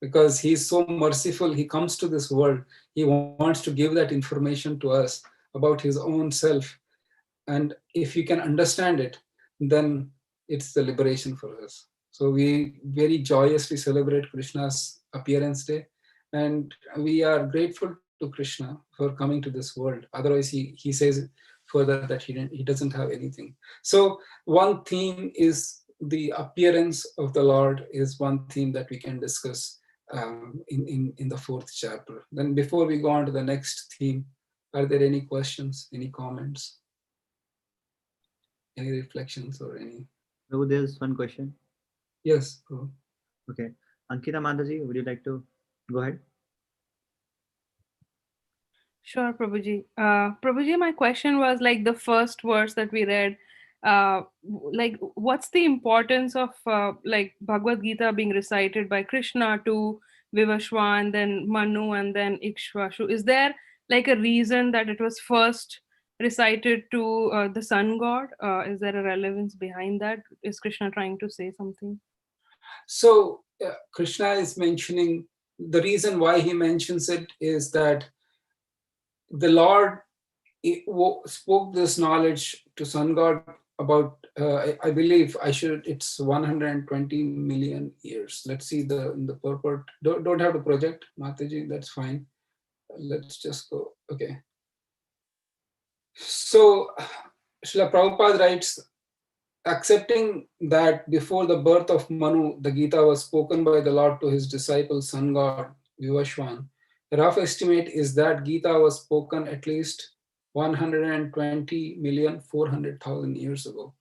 Because he's so merciful, he comes to this world, he wants to give that information to us about his own self. And if you can understand it, then it's the liberation for us. So we very joyously celebrate Krishna's appearance day, and we are grateful to Krishna for coming to this world. Otherwise, he says further that he doesn't have anything. So one theme is the appearance of the Lord is one theme that we can discuss in the fourth chapter. Then before we go on to the next theme, are there any questions, any comments? Any reflections or any? No, there's one question. Yes. Go. Okay. Ankita Mataji, would you like to go ahead? Sure, Prabhuji. Prabhuji, my question was like the first verse that we read. Like, what's the importance of like Bhagavad Gita being recited by Krishna to Vivashwan, then Manu, and then Ikshvashu? Is there like a reason that it was first recited to the sun god? Is there a relevance behind that? Is Krishna trying to say something? So Krishna is mentioning, the reason why he mentions it is that the Lord spoke this knowledge to sun god about, I believe it's 120 million years. Let's see in the purport. Don't have to project, Mataji, that's fine. Let's just go. Okay. So Srila Prabhupada writes, accepting that before the birth of Manu, the Gita was spoken by the Lord to his disciple, sun god Vivashwan. The rough estimate is that Gita was spoken at least 120,400,000 years ago.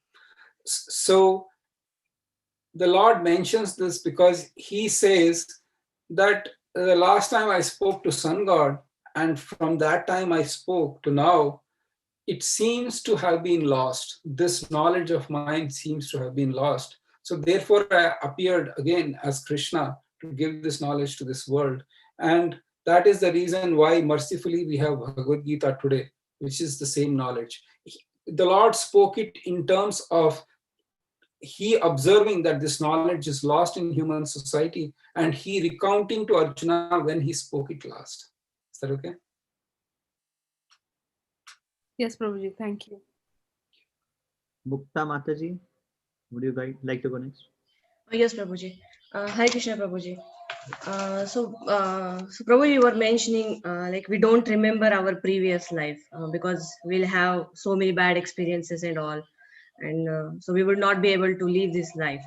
So the Lord mentions this because he says that the last time I spoke to sun god, and from that time I spoke to now, it seems to have been lost. This knowledge of mine seems to have been lost. So therefore I appeared again as Krishna to give this knowledge to this world. And that is the reason why mercifully we have Bhagavad Gita today, which is the same knowledge. The Lord spoke it in terms of he observing that this knowledge is lost in human society, and he recounting to Arjuna when he spoke it last. Is that okay? Yes, Prabhuji, thank you. Mukta Mataji, would you guys like to go next? Yes, Prabhuji. Hi, Krishna Prabhuji. So Prabhuji, you were mentioning like we don't remember our previous life because we'll have so many bad experiences and all, and so we would not be able to live this life.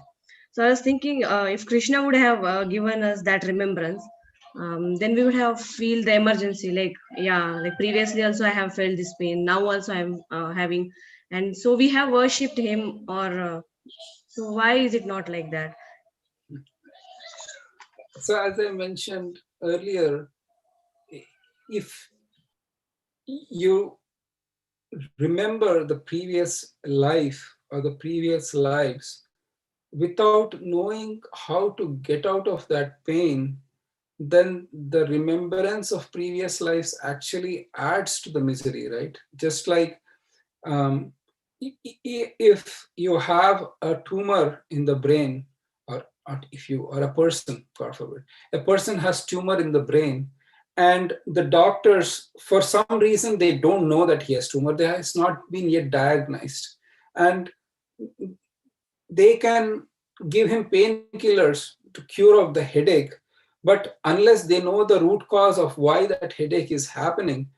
So I was thinking if Krishna would have given us that remembrance, then we would have feel the emergency, like, yeah, like previously also I have felt this pain, now also I'm having, and so we have worshipped him, or so why is it not like that? So as I mentioned earlier, if you remember the previous life or the previous lives without knowing how to get out of that pain, then the remembrance of previous lives actually adds to the misery, right? Just like if you have a tumor in the brain, or if you are a person, God forbid, a person has tumor in the brain, and the doctors, for some reason, they don't know that he has tumor. There has not been yet diagnosed, and they can give him painkillers to cure of the headache, but unless they know the root cause of why that headache is happening,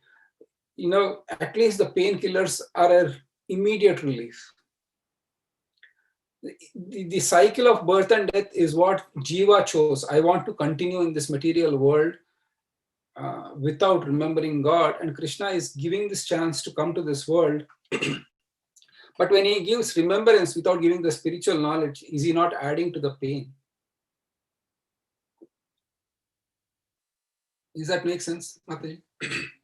at least the painkillers are an immediate relief. The cycle of birth and death is what Jiva chose. I want to continue in this material world without remembering God, and Krishna is giving this chance to come to this world. But when he gives remembrance without giving the spiritual knowledge, is he not adding to the pain? Does that make sense, Mataji?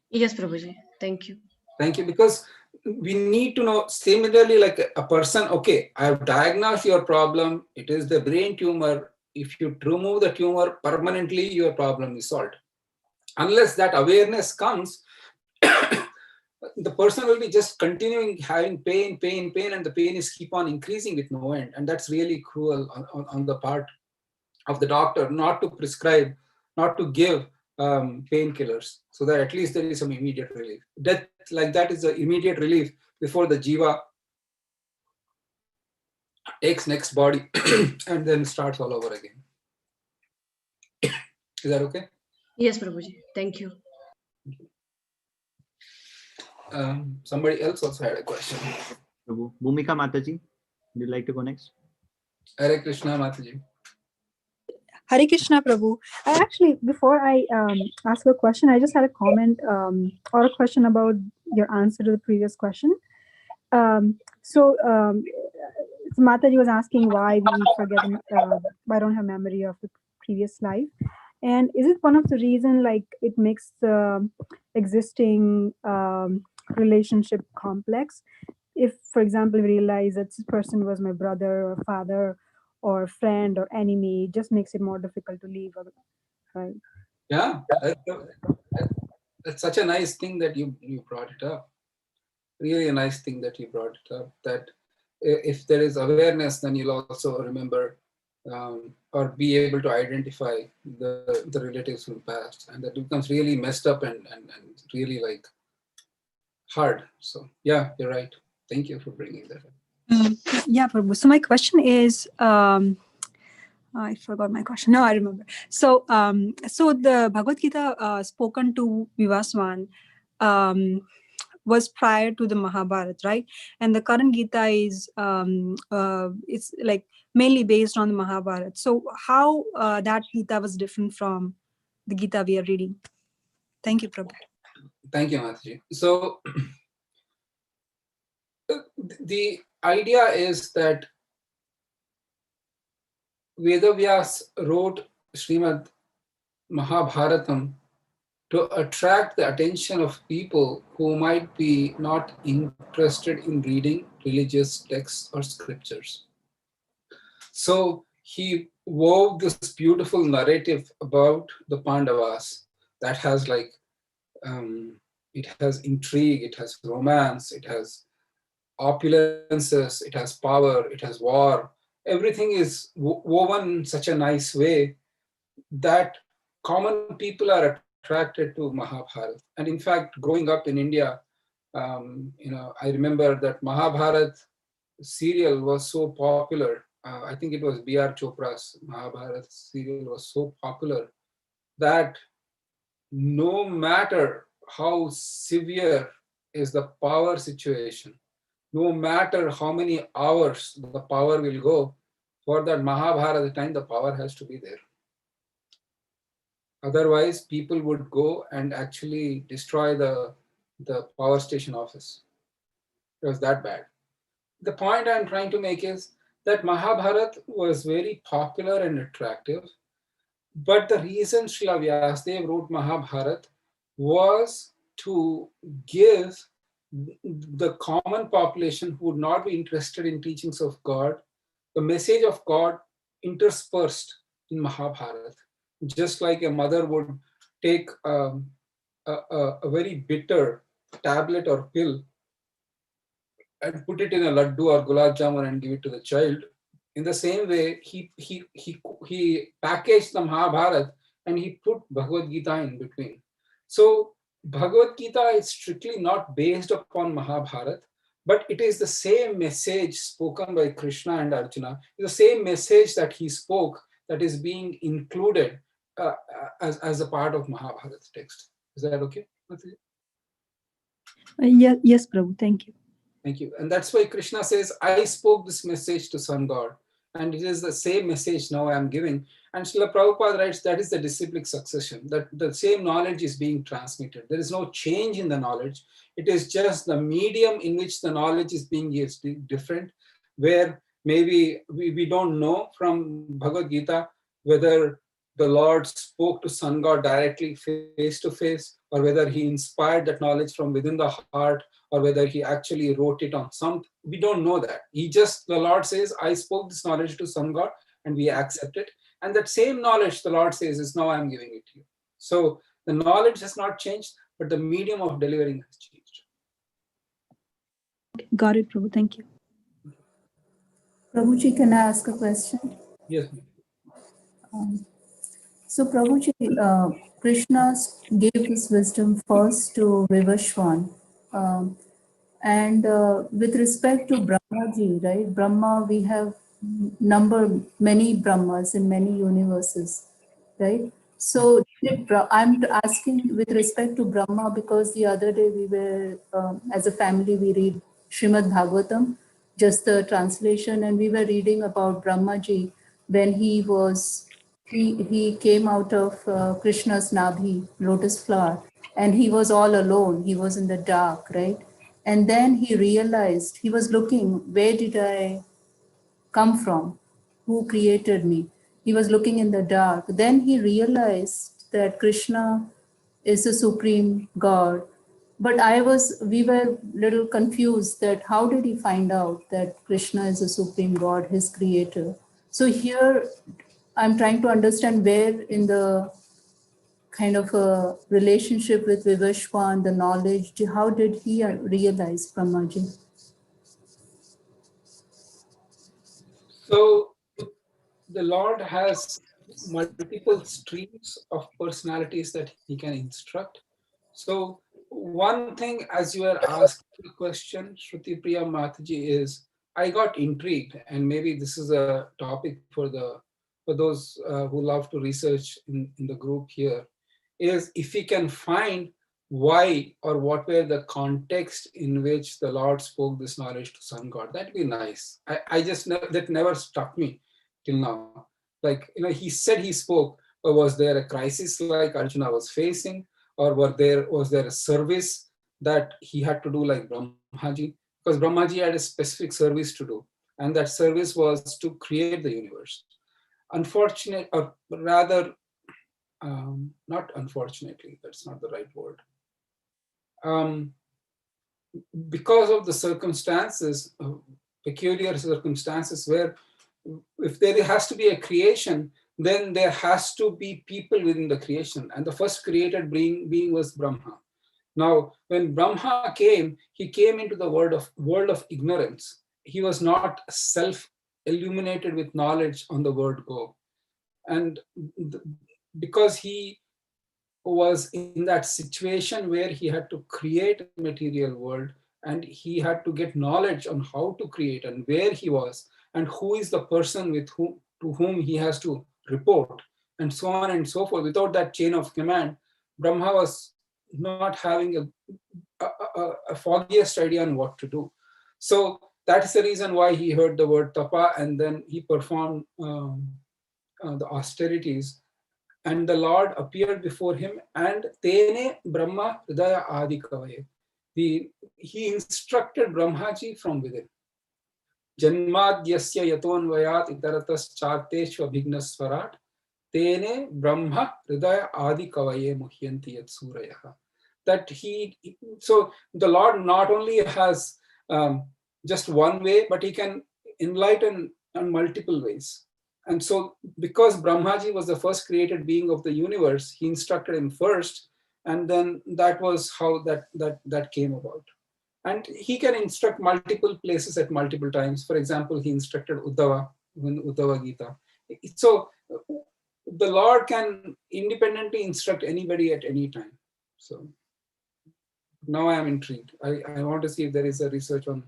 Yes, Prabhuji, thank you. Thank you. Because we need to know, similarly, like a person, okay, I've diagnosed your problem. It is the brain tumor. If you remove the tumor permanently, your problem is solved. Unless that awareness comes, the person will be just continuing having pain, and the pain is keep on increasing with no end. And that's really cruel on the part of the doctor, not to prescribe, not to give painkillers, so that at least there is some immediate relief. Death like that is the immediate relief before the jiva takes next body and then starts all over again. Is that okay? Yes, Prabhuji, thank you. Somebody else also had a question. Prabhu. Bhumika Mataji, would you like to go next? Hare Krishna, Mataji. Hare Krishna, Prabhu. I actually, before I ask a question, I just had a comment or a question about your answer to the previous question. So Mataji was asking why we forget, I don't have memory of the previous life. And is it one of the reason, like, it makes the existing relationship complex? If, for example, we realize that this person was my brother or father or friend or enemy, it just makes it more difficult to leave, right? Yeah, that's such a nice thing that you brought it up. Really a nice thing that you brought it up, that if there is awareness, then you'll also remember or be able to identify the relatives from the past, and that becomes really messed up and really like hard. So yeah, you're right. Thank you for bringing that up. Yeah, Prabhu. So my question is, I forgot my question. No, I remember. So, so the Bhagavad Gita spoken to Vivaswan was prior to the Mahabharata, right? And the current Gita is it's like mainly based on the Mahabharata. So how that Gita was different from the Gita we are reading? Thank you, Prabhu. Thank you, Mataji. So the idea is that Vedavyas wrote Srimad Mahabharatam to attract the attention of people who might be not interested in reading religious texts or scriptures. So he wove this beautiful narrative about the Pandavas that has like, it has intrigue, it has romance, it has opulences, it has power, it has war. Everything is woven in such a nice way that common people are attracted to Mahabharata. And in fact, growing up in India, I remember that Mahabharata serial was so popular. I think it was B.R. Chopra's Mahabharata serial was so popular that no matter how severe is the power situation, no matter how many hours the power will go, for that Mahabharata time, the power has to be there. Otherwise, people would go and actually destroy the power station office. It was that bad. The point I'm trying to make is that Mahabharat was very popular and attractive, but the reason Srila Vyasdev wrote Mahabharat was to give the common population who would not be interested in teachings of God the message of God interspersed in Mahabharat, just like a mother would take a very bitter tablet or pill and put it in a laddu or gulab jamun and give it to the child. In the same way, he packaged the Mahabharat and he put Bhagavad Gita in between. So Bhagavad Gita is strictly not based upon Mahabharat, but it is the same message spoken by Krishna and Arjuna. It's the same message that he spoke that is being included as a part of Mahabharat text. Is that okay? Yes, Prabhu. Thank you. Thank you. And that's why Krishna says, I spoke this message to Sun God. And it is the same message now I am giving. And Srila Prabhupada writes that is the disciplic succession, that the same knowledge is being transmitted. There is no change in the knowledge. It is just the medium in which the knowledge is being used different, where maybe we don't know from Bhagavad Gita whether the Lord spoke to Sun God directly face to face, or whether he inspired that knowledge from within the heart, or whether he actually wrote it on some. We don't know that. The Lord says, I spoke this knowledge to some God, and we accept it. And that same knowledge, the Lord says, is now I'm giving it to you. So the knowledge has not changed, but the medium of delivering has changed. Got it, Prabhu. Thank you. Prabhuji, can I ask a question? Yes. So Prabhuji, Krishna gave this wisdom first to Vivashwan. And with respect to Brahmaji, right? Brahma, we have many Brahmas in many universes, right? So I'm asking with respect to Brahma, because the other day we were, as a family, we read Srimad Bhagavatam, just the translation, and we were reading about Brahmaji when he came out of Krishna's Nabhi, lotus flower, and he was all alone. He was in the dark, right? And then he realized, he was looking, where did I come from? Who created me? He was looking in the dark. Then he realized that Krishna is the supreme God. But we were a little confused that how did he find out that Krishna is the supreme God, his creator? So here I'm trying to understand where in the kind of a relationship with Vivashwan, the knowledge, how did he realize Brahmaji? So the Lord has multiple streams of personalities that he can instruct. So one thing, as you are asking the question, Shruti Priya Mataji, is I got intrigued, and maybe this is a topic for those who love to research in the group here, is if we can find why or what were the context in which the Lord spoke this knowledge to Sun God. That'd be nice. That never struck me till now. Like, he said he spoke, but was there a crisis like Arjuna was facing, or was there a service that he had to do like Brahmaji? Because Brahmaji had a specific service to do, and that service was to create the universe. Unfortunate, or rather, not unfortunately, that's not the right word. Because of the circumstances, peculiar circumstances, where if there has to be a creation, then there has to be people within the creation. And the first created being was Brahma. Now, when Brahma came, he came into the world of ignorance. He was not self-illuminated with knowledge on the word go. And because he was in that situation where he had to create a material world, and he had to get knowledge on how to create and where he was and who is the person to whom he has to report, and so on and so forth. Without that chain of command, Brahma was not having a foggiest idea on what to do. So that's the reason why he heard the word tapa, and then he performed the austerities. and the Lord appeared before him, and Tene Brahma Hridaya Adikavaye. He instructed Brahmaji from within. Janmadyasya yatonvayat itaratas charteshva bhignaswarat Tene Brahma Hridaya Adikavaye muhyanti yat surayaha. That so the Lord not only has just one way, but he can enlighten on multiple ways. And so because Brahmaji was the first created being of the universe, he instructed him first, and then that was how that came about. And he can instruct multiple places at multiple times. For example, he instructed Uddhava in Uddhava Gita. So the Lord can independently instruct anybody at any time. So now I am intrigued. I want to see if there is a research on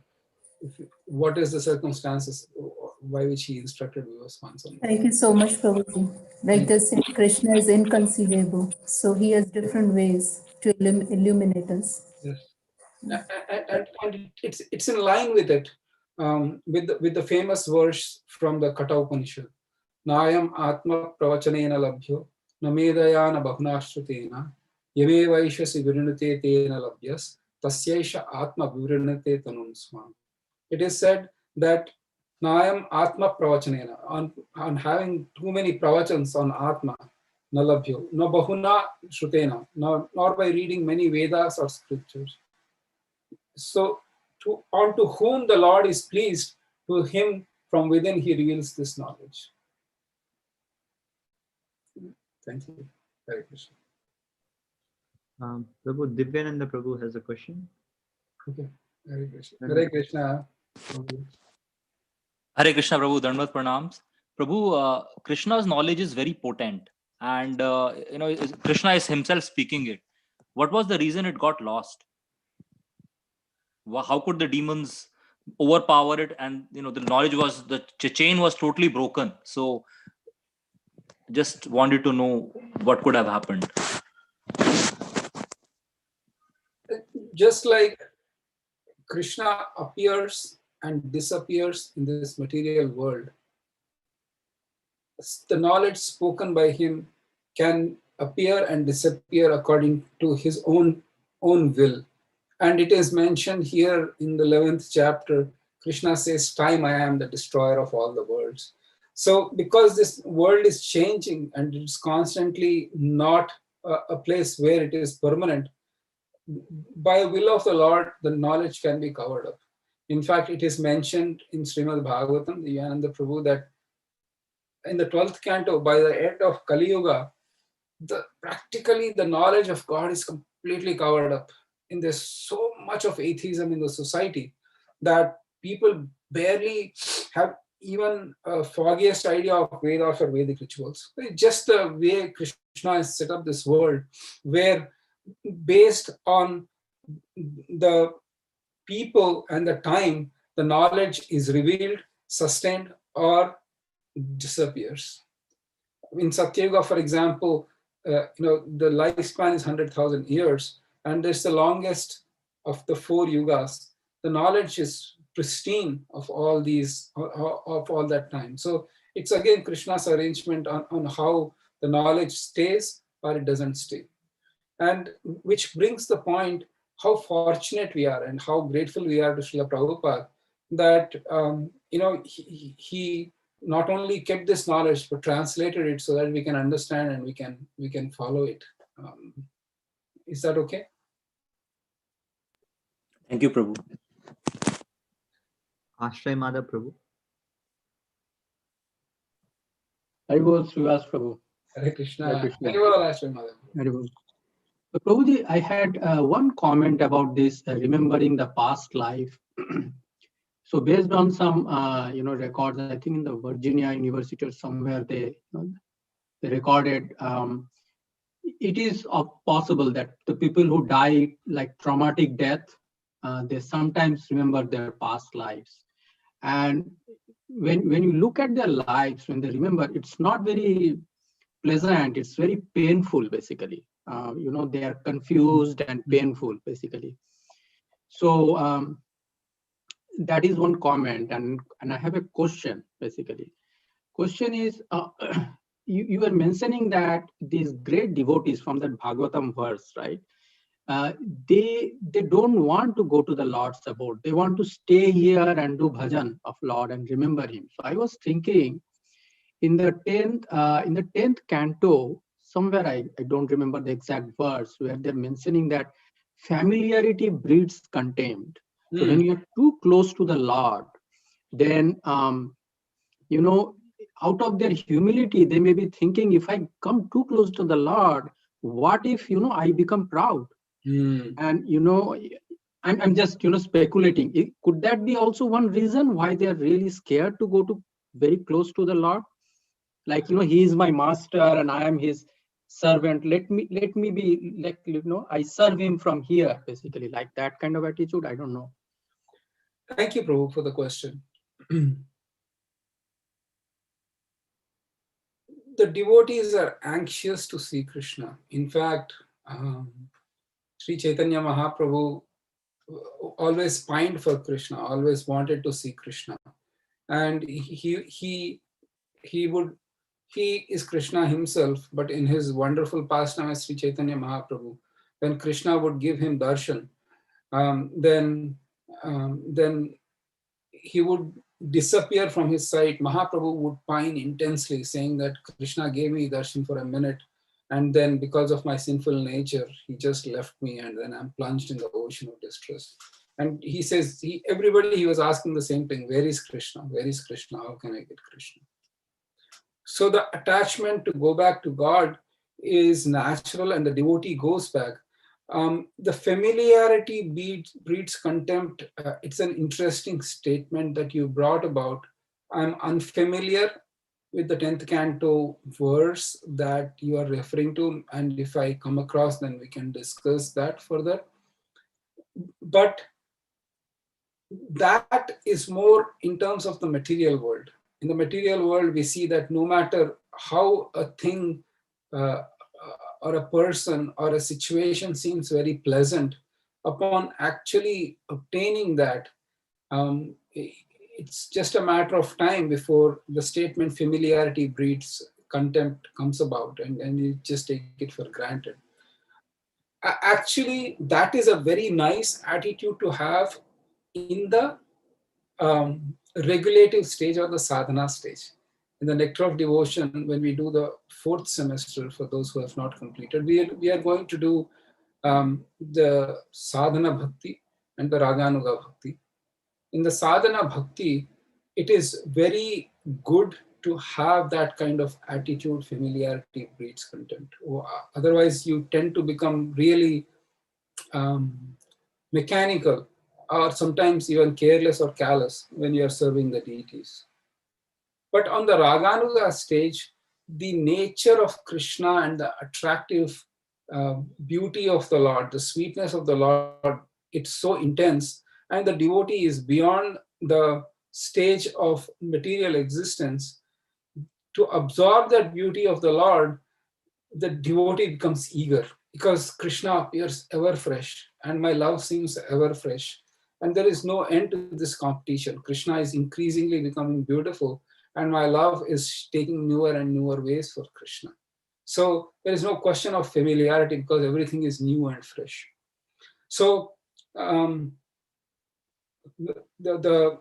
what is the circumstances by which he instructed Vivaswan. Thank you so much, Prabhuji. Like this, Krishna is inconceivable. So he has different ways to illuminate us. Yes. And it's in line with it, with the famous verse from the Kata Upanishad. Nayam Atma Pravachanena Labhyo, Namedayana Bhavnashrutena, Yame Vaishasi Virinate Tena Labhyas, Tasyaisha Atma Virinate Tanum Swam. It is said that Nayam Atma Pravachanena, on having too many pravachans on Atma, Nalabhyo, no Bahuna Shrutena, nor by reading many Vedas or scriptures. So, onto whom the Lord is pleased, to him from within he reveals this knowledge. Thank you. Hare Krishna. Prabhu, Divyananda Prabhu has a question. Okay. Hare Krishna. Hare Krishna. Hare Krishna, Prabhu. Dandavat pranams. Prabhu, Krishna's knowledge is very potent, and Krishna is himself speaking it. What was the reason it got lost? How could the demons overpower it? And the knowledge was, the chain was totally broken. So just wanted to know what could have happened. Just like Krishna appears and disappears in this material world, the knowledge spoken by him can appear and disappear according to his own will. And it is mentioned here in the 11th chapter, Krishna says, time I am the destroyer of all the worlds. So because this world is changing and it's constantly not a place where it is permanent, by will of the Lord, the knowledge can be covered up. In fact, it is mentioned in Srimad Bhagavatam, the Yananda Prabhu, that in the 12th canto, by the end of Kali Yuga, practically the knowledge of God is completely covered up. And there's so much of atheism in the society that people barely have even a foggiest idea of Vedas or Vedic rituals. It's just the way Krishna has set up this world, where based on the people and the time, the knowledge is revealed, sustained, or disappears. In Satyayuga, for example, the lifespan is 100,000 years, and it's the longest of the 4 yugas. The knowledge is pristine of all that time. So it's again Krishna's arrangement on how the knowledge stays or it doesn't stay. And which brings the point how fortunate we are and how grateful we are to Srila Prabhupada that he not only kept this knowledge but translated it so that we can understand and we can follow it. Is that okay? Thank you, Prabhu. Ashray Madhav Prabhu. Haribol Srivasa Prabhu. Hare Krishna. Haribol Ashray Madhav. Haribol. So Prabhuji, I had one comment about this, remembering the past life. So based on some records, I think in the Virginia University or somewhere they recorded, it is possible that the people who die like traumatic death, they sometimes remember their past lives. And when you look at their lives, when they remember, it's not very pleasant, it's very painful basically. They are confused and painful basically. So that is one comment, and I have a question basically. Question is, you were mentioning that these great devotees from that Bhagavatam verse, right? Uh, they don't want to go to the Lord's abode. They want to stay here and do bhajan of Lord and remember Him. So I was thinking, in the 10th canto, somewhere I don't remember the exact verse, where they're mentioning that familiarity breeds contempt. So when you're too close to the Lord, then out of their humility, they may be thinking, if I come too close to the Lord, what if I become proud? And I'm just speculating. Could that be also one reason why they are really scared to go to very close to the Lord? Like, He is my master and I am His servant. Let me be like, I serve Him from here, basically, like that kind of attitude. I don't know. Thank you, Prabhu, for the question. The devotees are anxious to see Krishna. In fact, Sri Chaitanya Mahaprabhu always pined for Krishna, always wanted to see Krishna, and he is Krishna himself. But in his wonderful pastime as Sri Chaitanya Mahaprabhu, when Krishna would give him darshan, then he would disappear from his sight. Mahaprabhu would pine intensely, saying that Krishna gave me darshan for a minute, and then because of my sinful nature, he just left me, and then I'm plunged in the ocean of distress. And he says, everybody, he was asking the same thing, where is Krishna? Where is Krishna? How can I get Krishna? So the attachment to go back to God is natural, and the devotee goes back. The familiarity breeds contempt. It's an interesting statement that you brought about. I'm unfamiliar with the 10th canto verse that you are referring to, and if I come across, then we can discuss that further. But that is more in terms of the material world. In the material world, we see that no matter how a thing or a person or a situation seems very pleasant, upon actually obtaining that, it's just a matter of time before the statement familiarity breeds contempt comes about, and you just take it for granted. Actually, that is a very nice attitude to have in the regulative stage or the sadhana stage. In the Nectar of Devotion, when we do the 4th semester, for those who have not completed, we are going to do the sadhana bhakti and the raganuga bhakti. In the sadhana bhakti, it is very good to have that kind of attitude. Familiarity breeds contempt. Otherwise, you tend to become really mechanical, or sometimes even careless or callous when you are serving the deities. But on the Raganuga stage, the nature of Krishna and the attractive beauty of the Lord, the sweetness of the Lord, it's so intense, and the devotee is beyond the stage of material existence. To absorb that beauty of the Lord, the devotee becomes eager, because Krishna appears ever fresh and my love seems ever fresh. And there is no end to this competition. Krishna is increasingly becoming beautiful, and my love is taking newer and newer ways for Krishna. So there is no question of familiarity, because everything is new and fresh. So there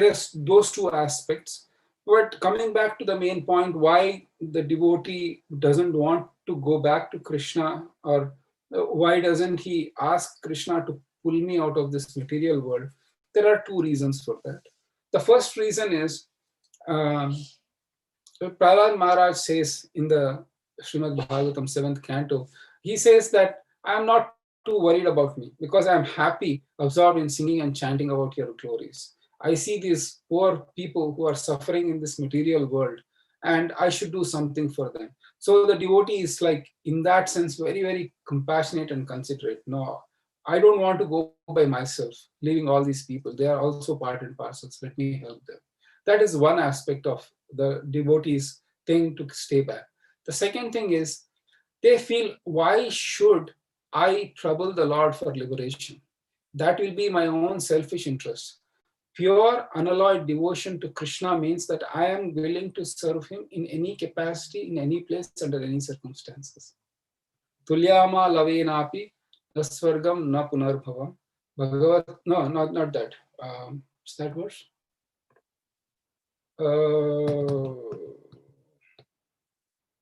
is those two aspects. But coming back to the main point, why the devotee doesn't want to go back to Krishna, or why doesn't he ask Krishna to pull me out of this material world, there are two reasons for that. The first reason is, Prahlad Maharaj says in the Srimad Bhagavatam 7th canto, he says that I am not too worried about me, because I am happy absorbed in singing and chanting about your glories. I see these poor people who are suffering in this material world, and I should do something for them. So the devotee is, like, in that sense, very, very compassionate and considerate. No, I don't want to go by myself, leaving all these people. They are also part and parcels. Let me help them. That is one aspect of the devotees' thing to stay back. The second thing is, they feel, why should I trouble the Lord for liberation? That will be my own selfish interest. Pure, unalloyed devotion to Krishna means that I am willing to serve him in any capacity, in any place, under any circumstances. Tulyama lavenapi nasvargam na punarbhavam. Bhagavat, no, not that. Is that verse?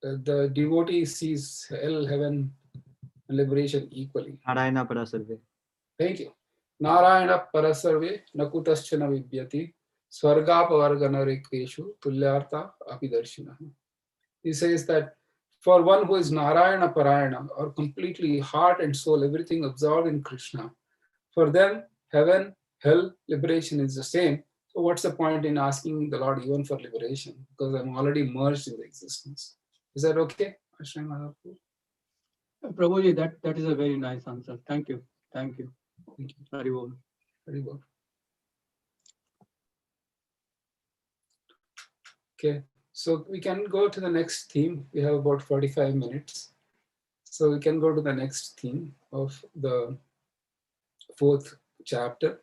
The devotee sees hell, heaven, and liberation equally. Narayana Parasarve. Thank you. Narayana Parasarve Nakutaschana Vibyati Swargapavarganarikeshu Tulyartha Apidarshina. He says that for one who is Narayana Parayana, or completely heart and soul, everything absorbed in Krishna, for them, heaven, hell, liberation is the same. So what's the point in asking the Lord even for liberation? Because I'm already merged in the existence. Is that okay? Prabhuji, that is a very nice answer. Thank you. Thank you. Thank you. Very well. Very well. Okay, so we can go to the next theme. We have about 45 minutes. So we can go to the next theme of the 4th chapter.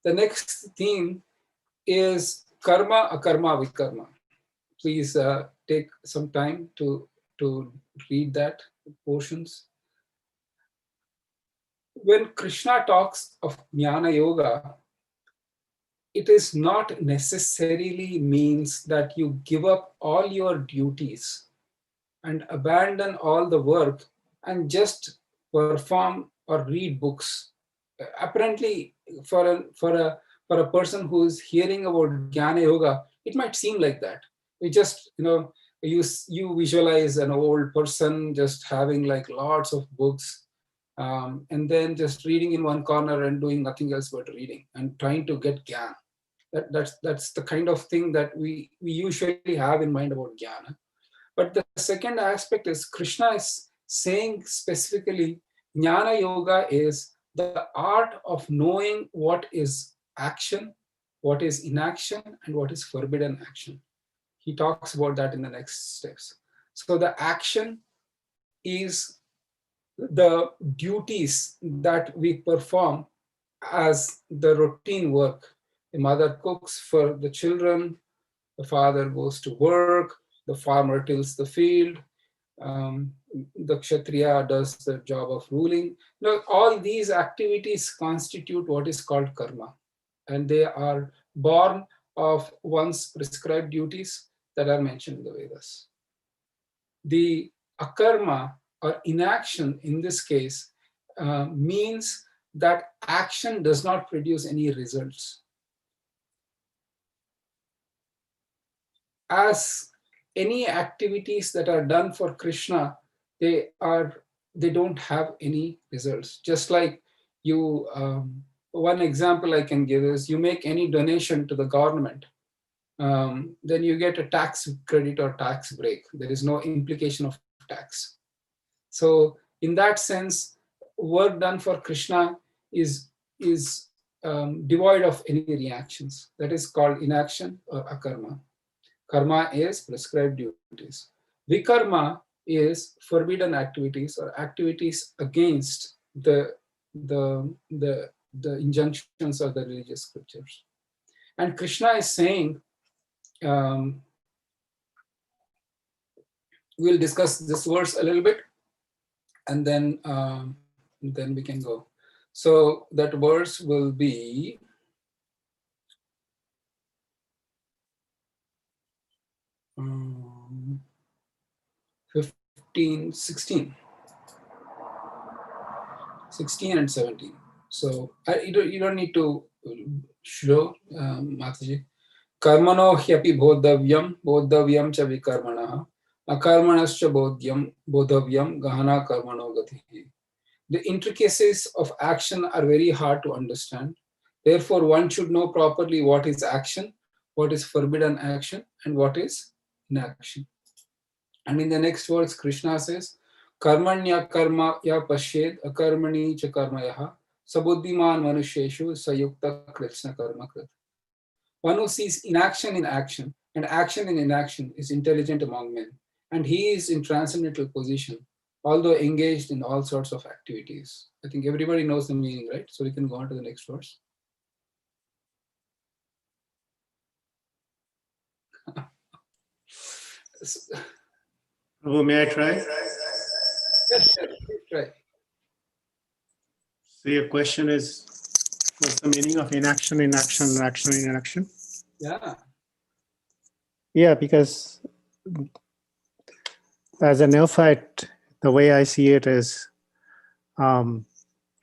The next theme is karma, akarma, vikarma. Please take some time to read that portions. When Krishna talks of Jnana Yoga, it is not necessarily means that you give up all your duties and abandon all the work and just perform or read books. Apparently, for a person who is hearing about Jnana Yoga, it might seem like that. We just, you visualize an old person just having like lots of books, and then just reading in one corner and doing nothing else but reading and trying to get Jnana. That's the kind of thing that we usually have in mind about Jnana. But the second aspect is Krishna is saying specifically, Jnana Yoga is the art of knowing what is action, what is inaction, and what is forbidden action. He talks about that in the next steps. So the action is the duties that we perform as the routine work. The mother cooks for the children, the father goes to work, the farmer tills the field, the Kshatriya does the job of ruling. All these activities constitute what is called karma, and they are born of one's prescribed duties that are mentioned in the Vedas. The akarma, or inaction in this case, means that action does not produce any results. As any activities that are done for Krishna, they don't have any results. Just like you, one example I can give is you make any donation to the government, then you get a tax credit or tax break. There is no implication of tax. So in that sense, work done for Krishna is devoid of any reactions. That is called inaction or akarma. Karma is prescribed duties. Vikarma is forbidden activities or activities against the injunctions of the religious scriptures. And Krishna is saying, we'll discuss this verse a little bit, and then we can go. So that verse will be 15, 16 and 17. So you don't need to show, Mataji. Karmano hyapi bodhavyam cha vikarmanaha, akarmanascha bodhavyam gahana karmano gatihi. The intricacies of action are very hard to understand. Therefore, one should know properly what is action, what is forbidden action, and what is inaction. And in the next words, Krishna says, Karmanya karma ya pashed akarmani cha karma yaha sabuddhiman manusheshu sayukta krishna karma krit. One who sees inaction in action and action in inaction is intelligent among men, and he is in transcendental position, although engaged in all sorts of activities. I think everybody knows the meaning, right? So we can go on to the next verse. Oh, may I try? Yes, sir. Please try. So your question is, what's the meaning of inaction, inaction, action, inaction? Yeah. Yeah, because as a neophyte, the way I see it is, when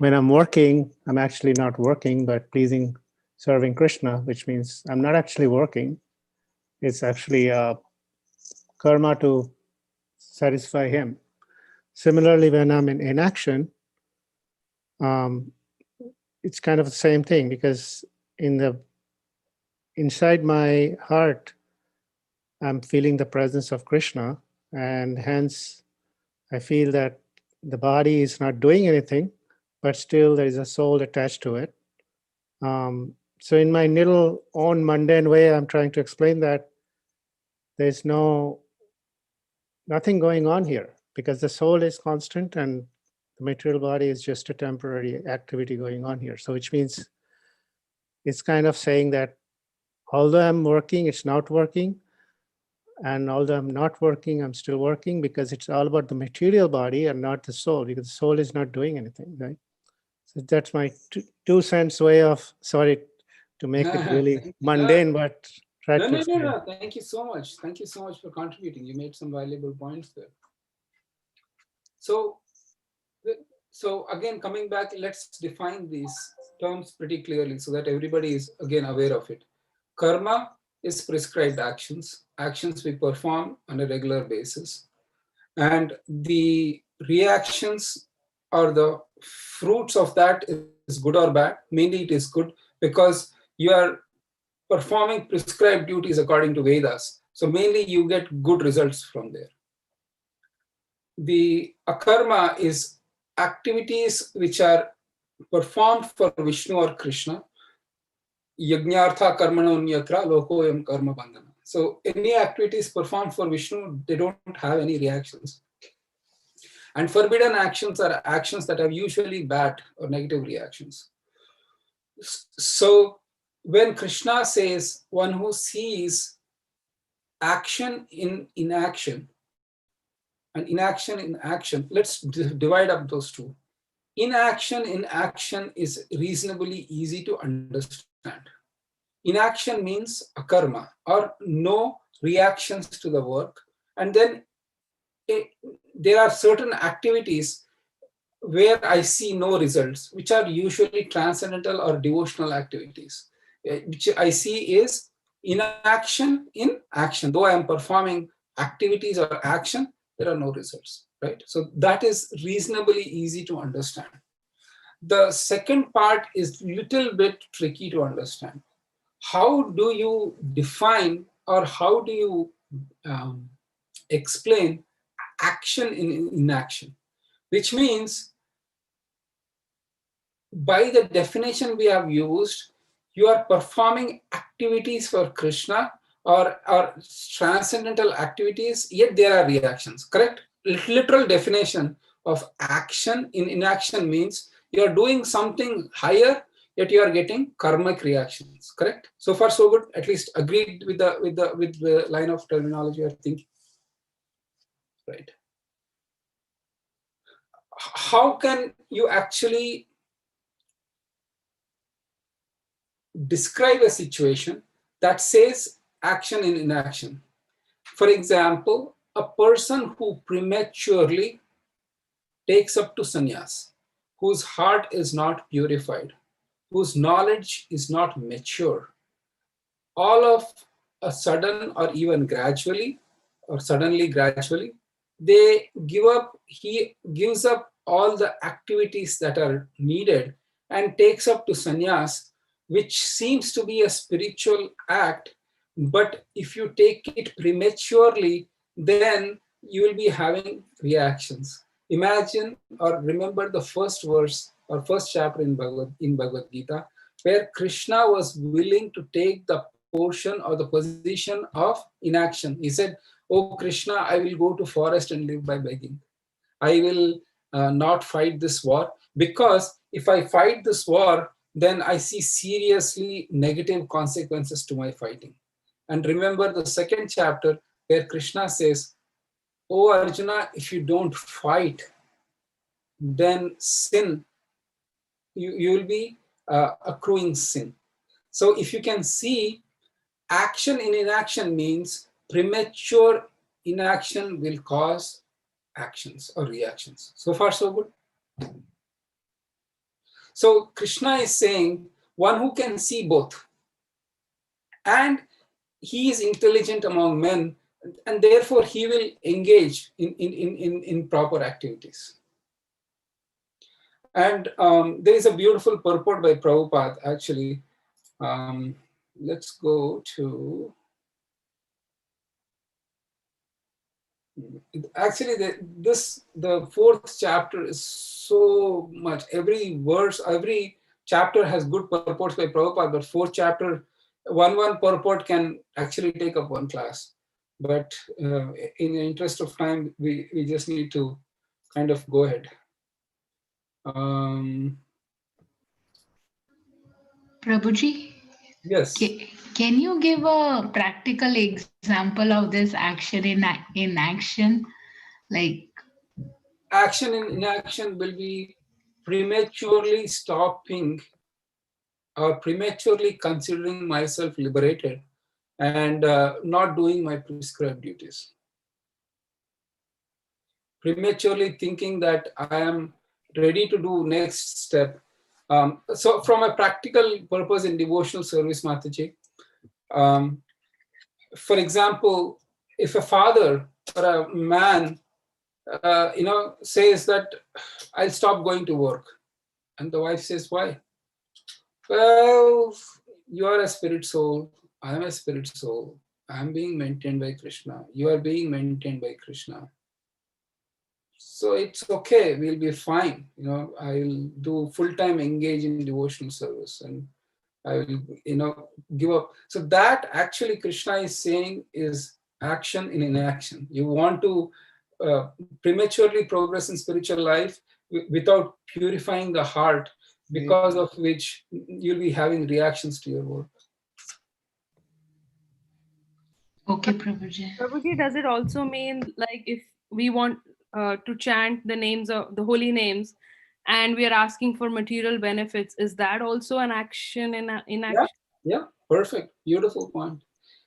I'm working, I'm actually not working, but pleasing, serving Krishna, which means I'm not actually working. It's actually karma to satisfy him. Similarly, when I'm in inaction, it's kind of the same thing, because inside my heart, I'm feeling the presence of Krishna, and hence I feel that the body is not doing anything, but still there is a soul attached to it. So in my little own mundane way, I'm trying to explain that there's nothing going on here, because the soul is constant and the material body is just a temporary activity going on here. So which means it's kind of saying that although I'm working, it's not working. And although I'm not working, I'm still working, because it's all about the material body and not the soul, because the soul is not doing anything, right? So that's my 2 cents way of, sorry to make it really mundane, but try to explain. No. Thank you so much. Thank you so much for contributing. You made some valuable points there. So again, coming back, let's define these terms pretty clearly so that everybody is again aware of it. Karma is prescribed actions we perform on a regular basis. And the reactions or the fruits of that is good or bad. Mainly it is good, because you are performing prescribed duties according to Vedas. So mainly you get good results from there. The akarma is activities which are performed for Vishnu or Krishna. Yajnartha karmano nyatra lokoyam karma bandhana. So any activities performed for Vishnu, they don't have any reactions. And forbidden actions are actions that have usually bad or negative reactions. So when Krishna says one who sees action in inaction and inaction in action, let's divide up those two. Inaction in action is reasonably easy to understand. Inaction means akarma, or no reactions to the work. And then there are certain activities where I see no results, which are usually transcendental or devotional activities. Which I see is inaction in action. Though I am performing activities or action, there are no results, right? So that is reasonably easy to understand. The second part is a little bit tricky to understand. How do you define, or how do you explain action in inaction? Which means, by the definition we have used, you are performing activities for Krishna or transcendental activities, yet there are reactions, correct? Literal definition of action in inaction means you are doing something higher, yet you are getting karmic reactions, correct? So far so good, at least agreed with the line of terminology, I think. Right. How can you actually describe a situation that says action in inaction? For example, a person who prematurely takes up to sannyas, whose heart is not purified, whose knowledge is not mature, all of a sudden, or even gradually, or suddenly gradually, he gives up all the activities that are needed and takes up to sannyas, which seems to be a spiritual act. But if you take it prematurely, then you will be having reactions. Imagine or remember the first verse or first chapter in Bhagavad Gita, where Krishna was willing to take the portion or the position of inaction. He said, "Oh Krishna, I will go to forest and live by begging. I will not fight this war, because if I fight this war, then I see seriously negative consequences to my fighting. And remember the second chapter where Krishna says, "Oh Arjuna, if you don't fight, then sin, you will be accruing sin." So if you can see, action in inaction means premature inaction will cause actions or reactions. So far, so good. So Krishna is saying, one who can see both, and he is intelligent among men, and therefore he will engage in proper activities. And there is a beautiful purport by Prabhupada, actually. Let's go to, actually the fourth chapter is so much, every verse, every chapter has good purports by Prabhupada, but fourth chapter, one purport can actually take up one class. But in the interest of time, we just need to kind of go ahead. Prabhuji? Yes. Can you give a practical example of this action in action? Like, action in inaction will be prematurely stopping or prematurely considering myself liberated and not doing my prescribed duties. Prematurely thinking that I am ready to do next step. So from a practical purpose in devotional service, Mataji, for example, if a father or a man says that I'll stop going to work, and the wife says, why? Well, you are a spirit soul, I am a spirit soul, I am being maintained by Krishna, you are being maintained by Krishna, so it's okay, we'll be fine. I'll do full-time engage in devotional service, and I will give up. So that actually Krishna is saying is action in inaction. You want to prematurely progress in spiritual life without purifying the heart, because of which you'll be having reactions to your work. okay, Prabhuji. Prabhuji, does it also mean like if we want to chant the names of the holy names and we are asking for material benefits, is that also an action in action? Yeah, perfect. Beautiful point.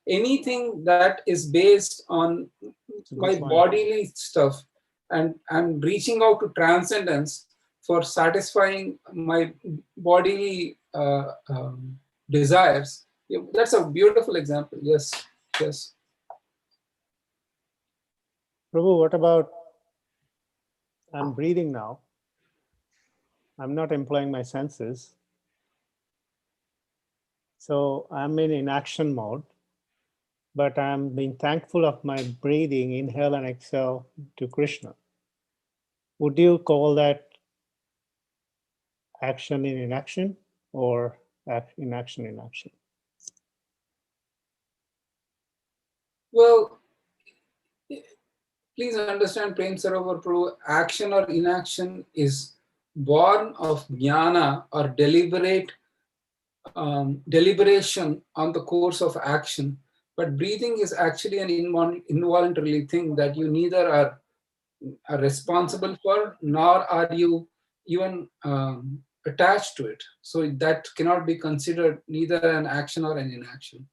Anything that is based on my bodily stuff and I'm reaching out to transcendence for satisfying my bodily desires, that's a beautiful example. Yes, yes. Prabhu, what about I'm breathing now? I'm not employing my senses. So I'm in inaction mode, but I'm being thankful of my breathing, inhale and exhale to Krishna. Would you call that action in inaction or inaction in action? Well, please understand, Prem Sarovar Prabhu, action or inaction is born of jnana or deliberation on the course of action. But breathing is actually an involuntary thing that you neither are responsible for, nor are you even attached to it. So that cannot be considered neither an action or an inaction.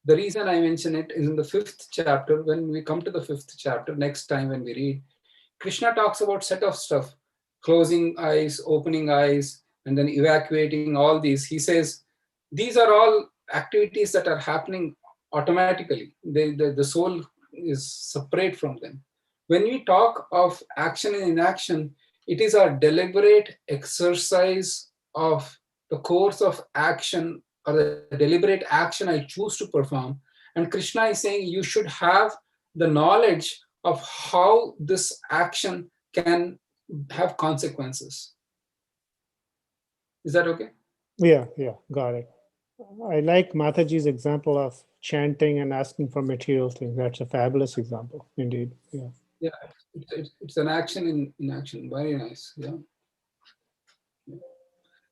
The reason I mention it is in the 5th chapter. When we come to the 5th chapter, next time when we read, Krishna talks about set of stuff, closing eyes, opening eyes, and then evacuating all these. He says, these are all activities that are happening automatically. The soul is separate from them. When we talk of action and inaction, it is our deliberate exercise of the course of action or the deliberate action I choose to perform. And Krishna is saying you should have the knowledge of how this action can have consequences. Is that okay? Yeah, got it. I like Mataji's example of chanting and asking for material things. That's a fabulous example, indeed. Yeah, it's an action in action. Very nice. Yeah.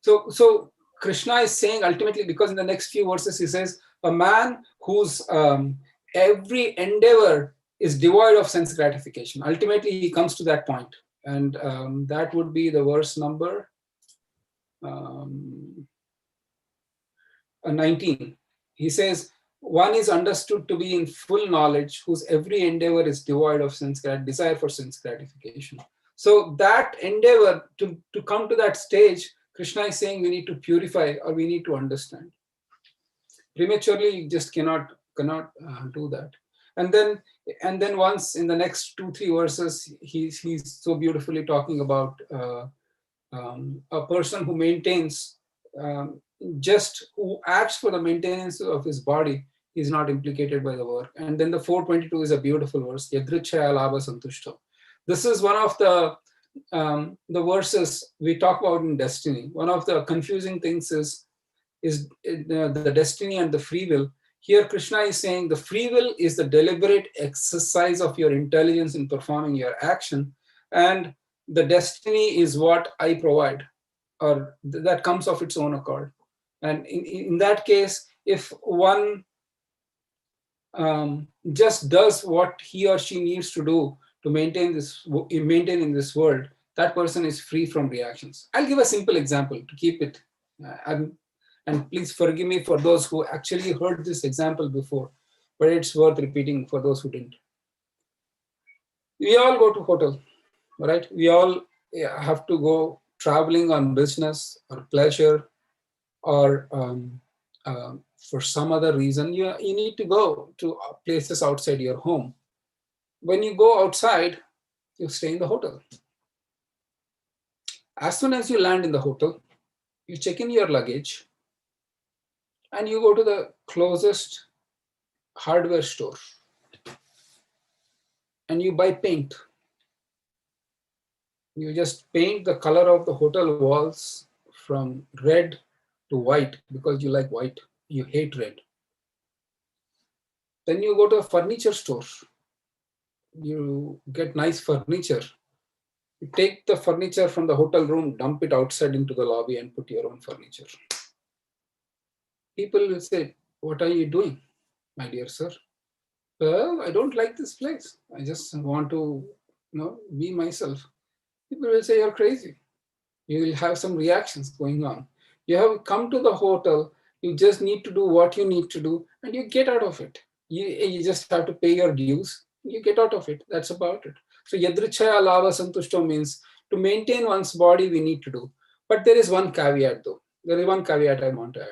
So Krishna is saying ultimately, because in the next few verses he says, a man whose every endeavor is devoid of sense gratification. Ultimately, he comes to that point. And that would be the verse number 19. He says, one is understood to be in full knowledge, whose every endeavor is devoid of desire for sense gratification. So that endeavor to come to that stage, Krishna is saying we need to purify or we need to understand. Prematurely, you just cannot do that. And then once in the next 2-3 verses, he's so beautifully talking about a person who maintains, who acts for the maintenance of his body is not implicated by the work. And then the 422 is a beautiful verse. Yadrichaya labha santushto. This is one of the verses we talk about in destiny. One of the confusing things is the destiny and the free will. Here Krishna is saying the free will is the deliberate exercise of your intelligence in performing your action, and the destiny is what I provide, or that comes of its own accord. And in that case, if one just does what he or she needs to do to maintain in this world, that person is free from reactions. I'll give a simple example to keep it. And please forgive me for those who actually heard this example before, but it's worth repeating for those who didn't. We all go to hotel, right? We all have to go traveling on business or pleasure or for some other reason. You need to go to places outside your home. When you go outside, you stay in the hotel. As soon as you land in the hotel, you check in your luggage and you go to the closest hardware store and you buy paint. You just paint the color of the hotel walls from red to white because you like white, you hate red. Then you go to a furniture store. You get nice furniture. You take the furniture from the hotel room, dump it outside into the lobby and put your own furniture. People will say, what are you doing, my dear sir? Well, I don't like this place. I just want to, be myself. People will say you're crazy. You will have some reactions going on. You have come to the hotel, you just need to do what you need to do and you get out of it. You just have to pay your dues, you get out of it. That's about it. So yadrichaya lava santushto means to maintain one's body we need to do. But there is one caveat though. There is one caveat I want to add.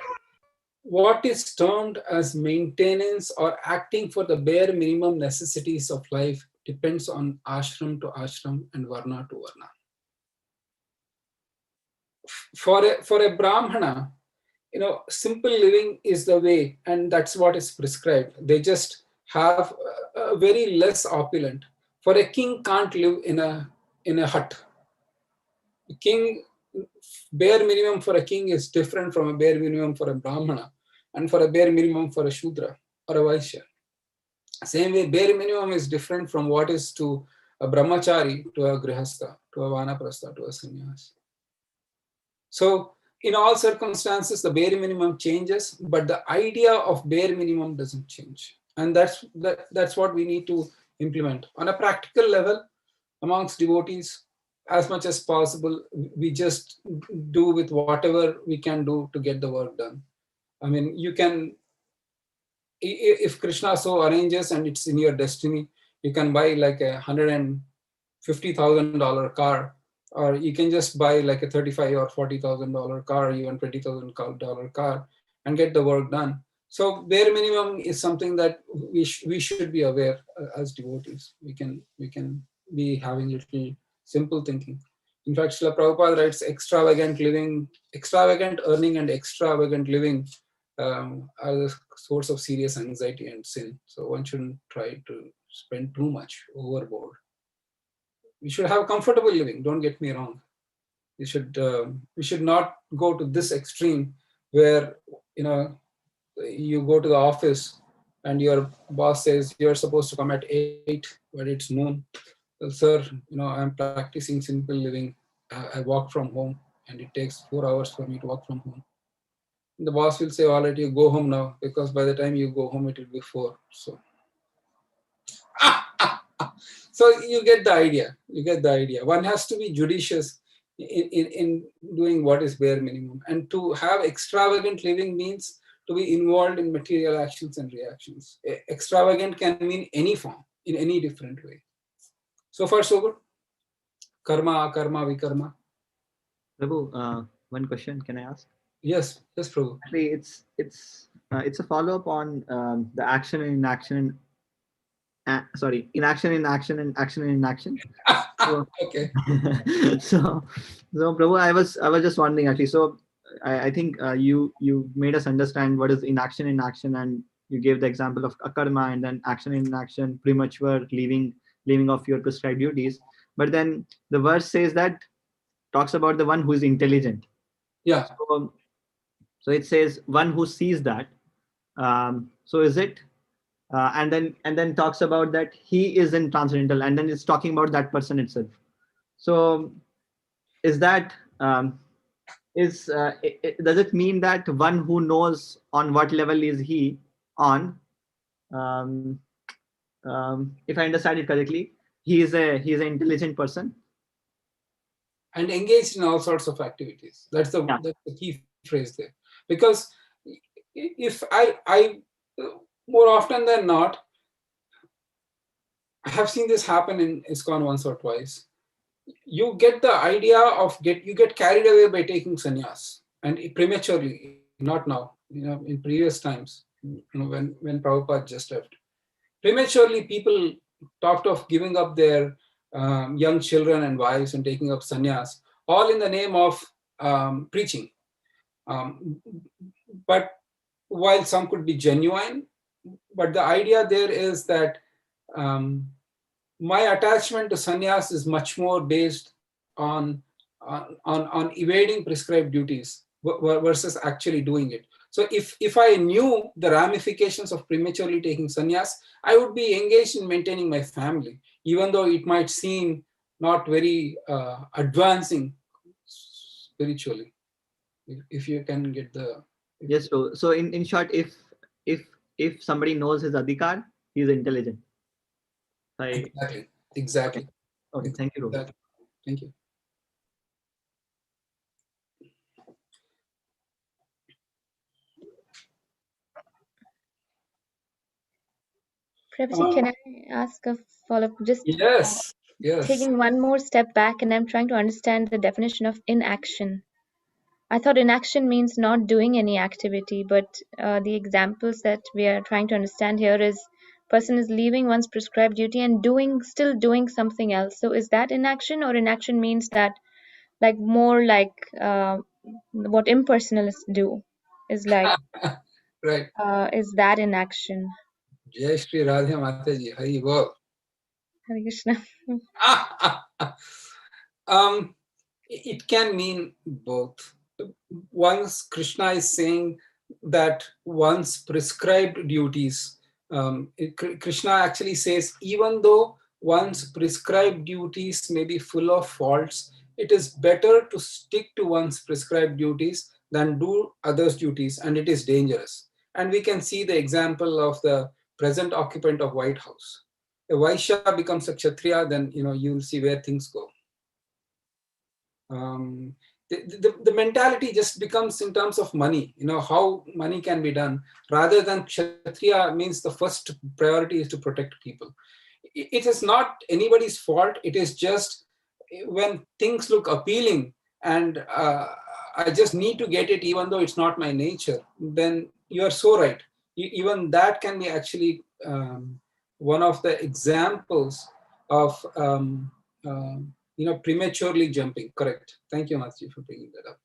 What is termed as maintenance or acting for the bare minimum necessities of life depends on ashram to ashram and varna to varna. For a brahmana, simple living is the way, and that's what is prescribed. They just have a very less opulent. For a king can't live in a hut. The king, bare minimum for a king is different from a bare minimum for a brahmana, and for a bare minimum for a shudra or a vaishya. Same way, bare minimum is different from what is to a brahmachari, to a grihastha, to a vanaprastha, to a sannyas. So in all circumstances, the bare minimum changes, but the idea of bare minimum doesn't change. And that's what we need to implement. On a practical level, amongst devotees, as much as possible, we just do with whatever we can do to get the work done. I mean, you can, if Krishna so arranges and it's in your destiny, you can buy like a $150,000 car, or you can just buy like a $35,000 or $40,000 car, even $20,000 car, and get the work done. So bare minimum is something that we should be aware as devotees. We can be having little simple thinking. In fact, Srila Prabhupada writes, extravagant earning and extravagant living are the source of serious anxiety and sin. So one shouldn't try to spend too much overboard. We should have comfortable living. Don't get me wrong. We should not go to this extreme where you go to the office and your boss says you're supposed to come at 8, but it's noon. Well, sir, I'm practicing simple living. I walk from home, and it takes 4 hours for me to walk from home. the boss will say, all right, you go home now, because by the time you go home, it will be 4. So you get the idea. You get the idea. One has to be judicious in doing what is bare minimum. And to have extravagant living means to be involved in material actions and reactions. Extravagant can mean any form, in any different way. So far, so good. Karma, akarma, vikarma. Prabhu, one question can I ask? Yes, yes, Prabhu. Actually, it's a follow up on the action and inaction. Sorry, inaction in action and action in inaction. So, okay. so Prabhu, I was just wondering actually. So I think you made us understand what is inaction in action, and you gave the example of akarma and then action in action, premature leaving of your prescribed duties. But then the verse says that talks about the one who is intelligent. Yeah. So it says one who sees that. So is it? And then talks about that he is in transcendental, and then it's talking about that person itself. So is that does it mean that one who knows on what level is he on? If I understand it correctly, he is an intelligent person and engaged in all sorts of activities. That's the key phrase there. Because if I more often than not, I have seen this happen in Iskcon once or twice. You get the idea of you get carried away by taking sannyas, and prematurely, not now. In previous times, when Prabhupada just left, prematurely people talked of giving up their young children and wives and taking up sannyas, all in the name of preaching. But while some could be genuine, but the idea there is that my attachment to sannyas is much more based on evading prescribed duties versus actually doing it. So if I knew the ramifications of prematurely taking sannyas, I would be engaged in maintaining my family, even though it might seem not very advancing spiritually. If you can get the yes. So in short, if somebody knows his adhikar, he is intelligent. Exactly. Okay. Thank you, Rohit. Thank you. Prabhuji, can I ask a follow-up? Just yes. Taking one more step back, and I'm trying to understand the definition of inaction. I thought inaction means not doing any activity, but the examples that we are trying to understand here is person is leaving one's prescribed duty and still doing something else. So is that inaction, or inaction means that more like what impersonalists do is like right. Is that inaction? Jai Shri Radha Mataji, Hari Bol. Hare Krishna. It can mean both. Once Krishna is saying that one's prescribed duties, Krishna actually says, even though one's prescribed duties may be full of faults, it is better to stick to one's prescribed duties than do others' duties, and it is dangerous. And we can see the example of the present occupant of White House. A Vaishya becomes a Kshatriya, then you'll see where things go. The mentality just becomes in terms of money, how money can be done, rather than Kshatriya means the first priority is to protect people. It is not anybody's fault. It is just when things look appealing and I just need to get it even though it's not my nature, then you are so right. Even that can be actually one of the examples of prematurely jumping. Correct. Thank you, Matthew, for bringing that up.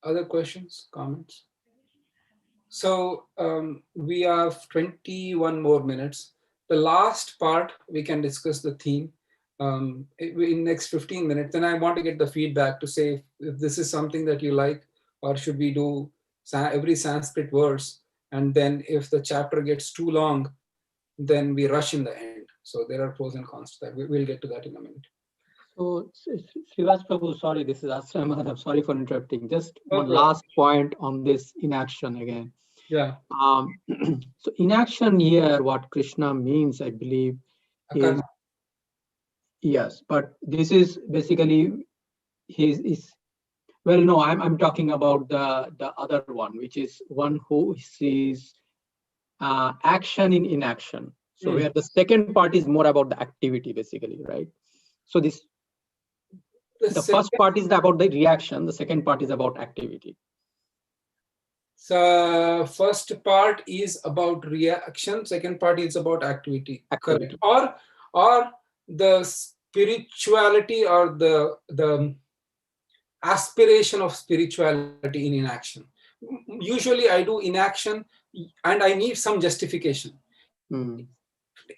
Other questions, comments? So we have 21 more minutes. The last part, we can discuss the theme in next 15 minutes. Then I want to get the feedback to say if this is something that you like, or should we do every Sanskrit verse? And then if the chapter gets too long, then we rush in the end. So there are pros and cons to that. We'll get to that in a minute. So, Srivasa Prabhu, sorry, this is Ashram Madhav. Sorry for interrupting. Just No one problem. last point on this inaction again. Yeah. So inaction here, what Krishna means, I believe, is Akarma. yes, but this is basically is well, no, I'm talking about the other one, which is one who sees action in inaction. So where the second part is more about the activity, basically, right? So this the first part is about the reaction. The second part is about activity. So first part is about reaction. Second part is about activity. Correct. Or the spirituality or the aspiration of spirituality in inaction. Usually I do inaction and I need some justification.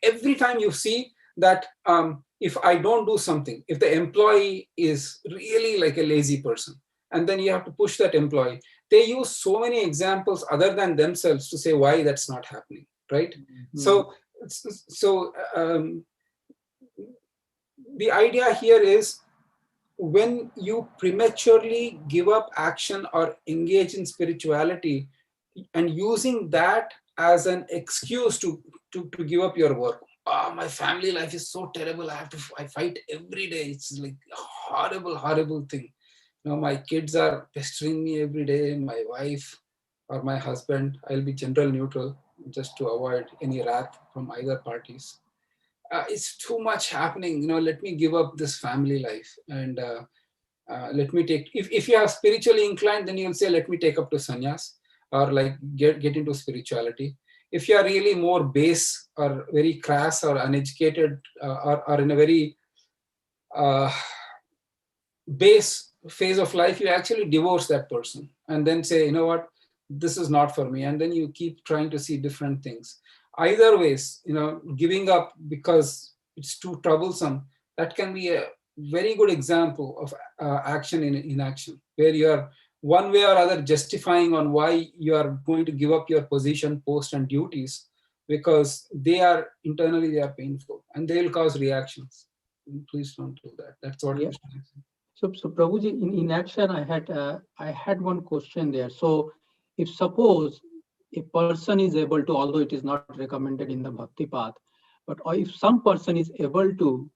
Every time you see that if I don't do something, if the employee is really like a lazy person, and then you have to push that employee, they use so many examples other than themselves to say why that's not happening, right? So the idea here is when you prematurely give up action or engage in spirituality and using that as an excuse to give up your work. My family life is so terrible. I fight every day. It's like a horrible thing. My kids are pestering me every day. My wife or my husband. I'll be general neutral just to avoid any wrath from either parties. It's too much happening. Let me give up this family life and let me take. If you are spiritually inclined, then you'll say, let me take up to sannyas or like get into spirituality. If you are really more base or very crass or uneducated or in a very base phase of life, you actually divorce that person and then say, you know what, this is not for me. And then you keep trying to see different things. Either ways, giving up because it's too troublesome, that can be a very good example of action in inaction, where you are one way or other justifying on why you are going to give up your position, post, and duties, because they are internally they are painful and they will cause reactions. Please don't do that. That's what Krishna is saying. So Prabhuji, in action, I had one question there. So if suppose a person is able to, although it is not recommended in the Bhakti path, but if some person is able to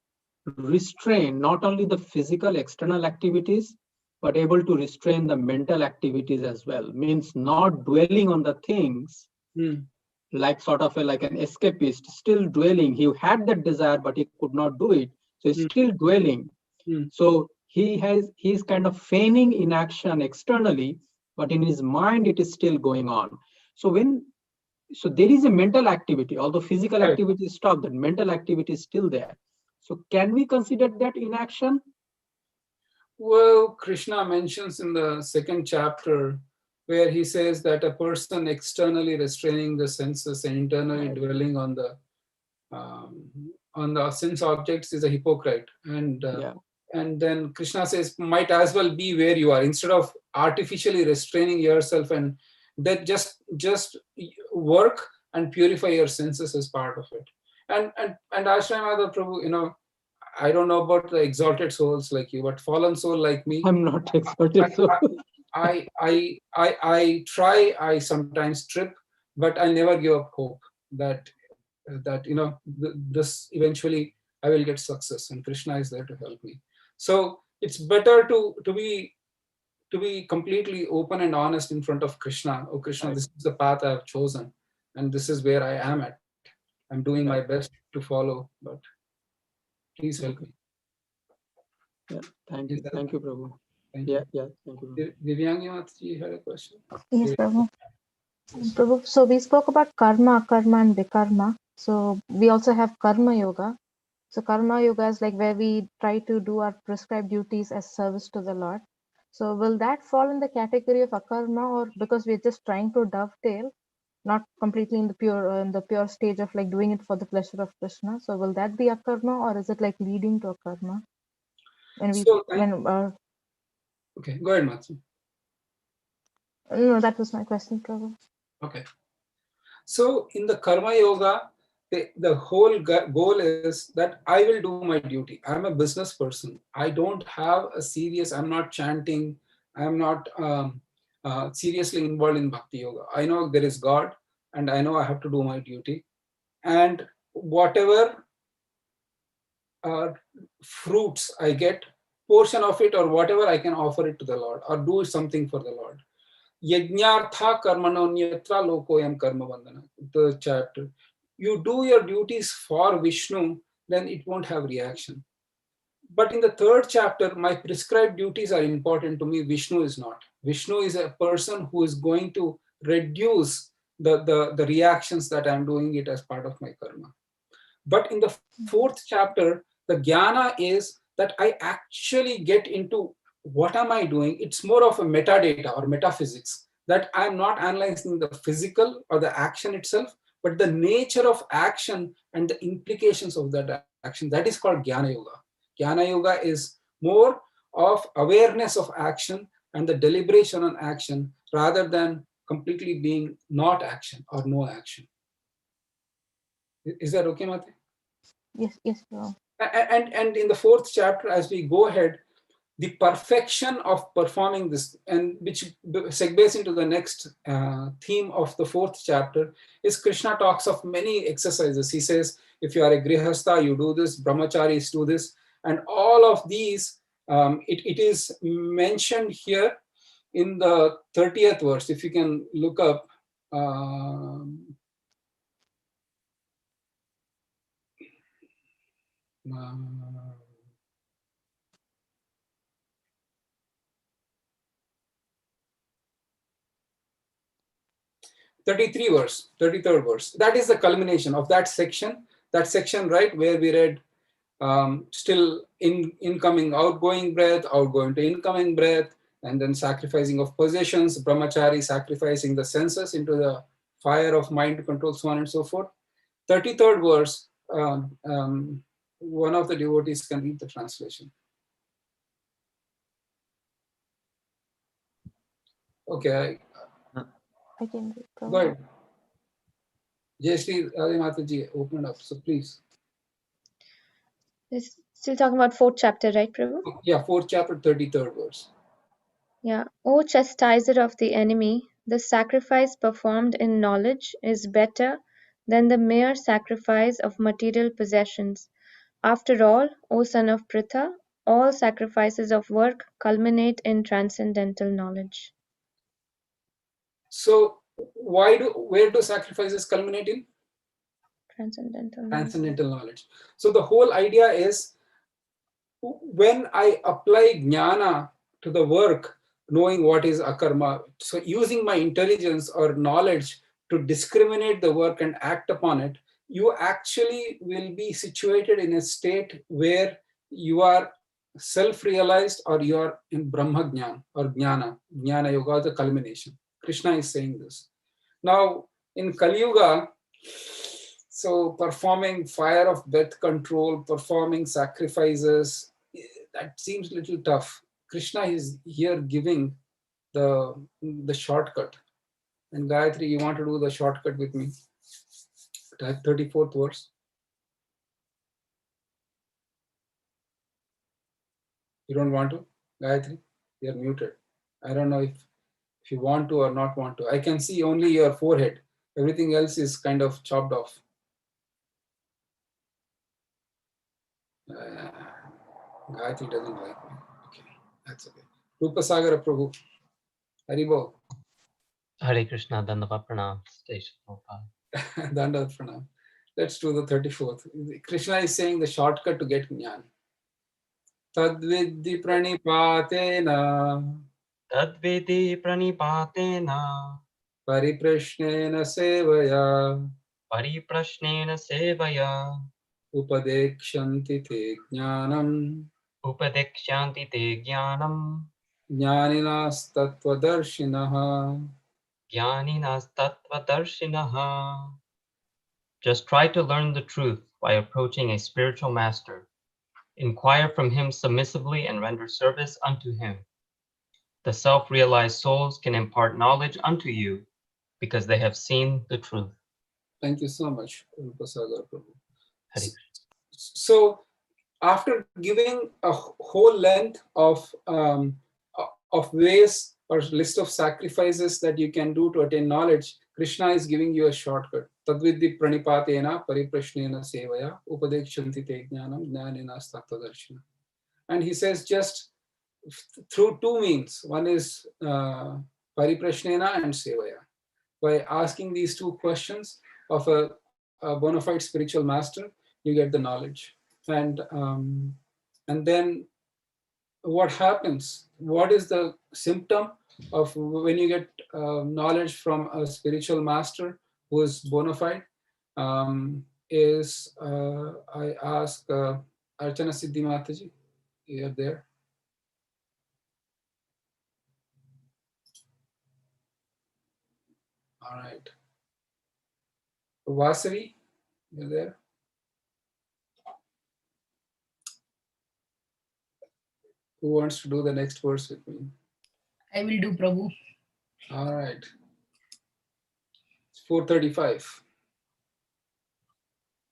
restrain not only the physical external activities, but able to restrain the mental activities as well, means not dwelling on the things, like sort of like an escapist, still dwelling. He had that desire, but he could not do it. So he's still dwelling. So he's kind of feigning inaction externally, but in his mind it is still going on. So there is a mental activity, although physical activity is stopped, that mental activity is still there. So can we consider that inaction? Well, Krishna mentions in the second chapter where he says that a person externally restraining the senses and internally dwelling on the sense objects is a hypocrite. And then Krishna says, might as well be where you are, instead of artificially restraining yourself, and that just work and purify your senses as part of it. And Ashramada Prabhu, I don't know about the exalted souls like you, but fallen soul like me, I'm not exalted soul. I try, I sometimes trip, but I never give up hope that this eventually I will get success, and Krishna is there to help me. So it's better to be completely open and honest in front of Krishna. Oh Krishna, this is the path I have chosen, and this is where I am at. I'm doing my best to follow, but please help me. Yeah, thank you, Prabhu. Thank you. Thank you. Divyangi, you had a question? Yes, Prabhu. Prabhu, so we spoke about karma, akarma, and vikarma. So we also have karma yoga. So karma yoga is like where we try to do our prescribed duties as service to the Lord. So will that fall in the category of akarma, or because we're just trying to dovetail, not completely in the pure stage of like doing it for the pleasure of Krishna? So will that be akarma, or is it like leading to akarma? Okay, go ahead, Matsu. No, that was my question, Prabhu. Okay. So in the karma yoga, the whole goal is that I will do my duty. I'm a business person. I don't have a serious, I'm not chanting, I'm not seriously involved in Bhakti Yoga. I know there is God and I know I have to do my duty. And whatever fruits I get, portion of it or whatever, I can offer it to the Lord or do something for the Lord. Yajnartha karmanonyatra lokoyam karma bandhana. The chapter. You do your duties for Vishnu, then it won't have reaction. But in the third chapter, my prescribed duties are important to me. Vishnu is not. Vishnu is a person who is going to reduce the reactions that I'm doing it as part of my karma. But in the fourth chapter, the jnana is that I actually get into what am I doing. It's more of a metadata or metaphysics, that I'm not analyzing the physical or the action itself, but the nature of action and the implications of that action. That is called Jnana Yoga. Jnana Yoga is more of awareness of action and the deliberation on action rather than completely being not action or no action. Is that okay, Mate? Yes, bro. And in the fourth chapter, as we go ahead, the perfection of performing this, and which segues into the next theme of the fourth chapter, is Krishna talks of many exercises. He says, if you are a grihastha, you do this, brahmacharis do this, and all of these, it is mentioned here in the 30th verse. If you can look up, 33rd verse. That is the culmination of that section. That section, right, where we read still incoming, outgoing breath, outgoing to incoming breath, and then sacrificing of possessions, brahmachari sacrificing the senses into the fire of mind to control, so on and so forth. 33rd verse, one of the devotees can read the translation. Okay. I can read. Go ahead. Jayashree Mataji opened up, so please. It's still talking about fourth chapter, right, Prabhu? Yeah, fourth chapter, 33rd verse. Yeah. O chastiser of the enemy, the sacrifice performed in knowledge is better than the mere sacrifice of material possessions. After all, O son of Pritha, all sacrifices of work culminate in transcendental knowledge. So where do sacrifices culminate in? Transcendental knowledge. So the whole idea is, when I apply jnana to the work, knowing what is akarma, so using my intelligence or knowledge to discriminate the work and act upon it, you actually will be situated in a state where you are self-realized, or you are in Brahma Jnana or Jnana Yoga, the culmination. Krishna is saying this. Now, in Kali Yuga, so performing fire of death control, performing sacrifices, that seems a little tough. Krishna is here giving the shortcut. And Gayatri, you want to do the shortcut with me? Type 34th verse. You don't want to? Gayatri, you're muted. I don't know if you want to or not want to. I can see only your forehead. Everything else is kind of chopped off. Gayatri doesn't like me. Okay, that's okay. Rupa Sagara Prabhu. Haribo. Hare Krishna, Dandavat Pranam, Station Dandavat Pranam. Let's do the 34th. Krishna is saying the shortcut to get jnana. Tadvidhi pranipatena. Tadvidi pranipatena. Pariprashnena sevaya. Pariprashnena sevaya. Upadekshanti te jnanam. Upadekshanti te jnanam. Jnaninas tattvadarshinah. Jnaninas tattvadarshinah. Just try to learn the truth by approaching a spiritual master. Inquire from him submissively and render service unto him. The self-realized souls can impart knowledge unto you because they have seen the truth. Thank you so much, Rupasagar Prabhu. So, after giving a whole length of ways or list of sacrifices that you can do to attain knowledge, Krishna is giving you a shortcut. Tadvidhi pranipatena pariprashnena sevaya upadekshanti te jnanam jnanena statvadarshana. And he says just through two means. One is pariprashnena and sevaya. By asking these two questions of a bona fide spiritual master, you get the knowledge. And then what happens? What is the symptom of when you get knowledge from a spiritual master who is bona fide? I ask Archana Siddhi Mataji, you are there? All right. Vasavi, you're there? Who wants to do the next verse with me? I will do, Prabhu. All right. It's 435.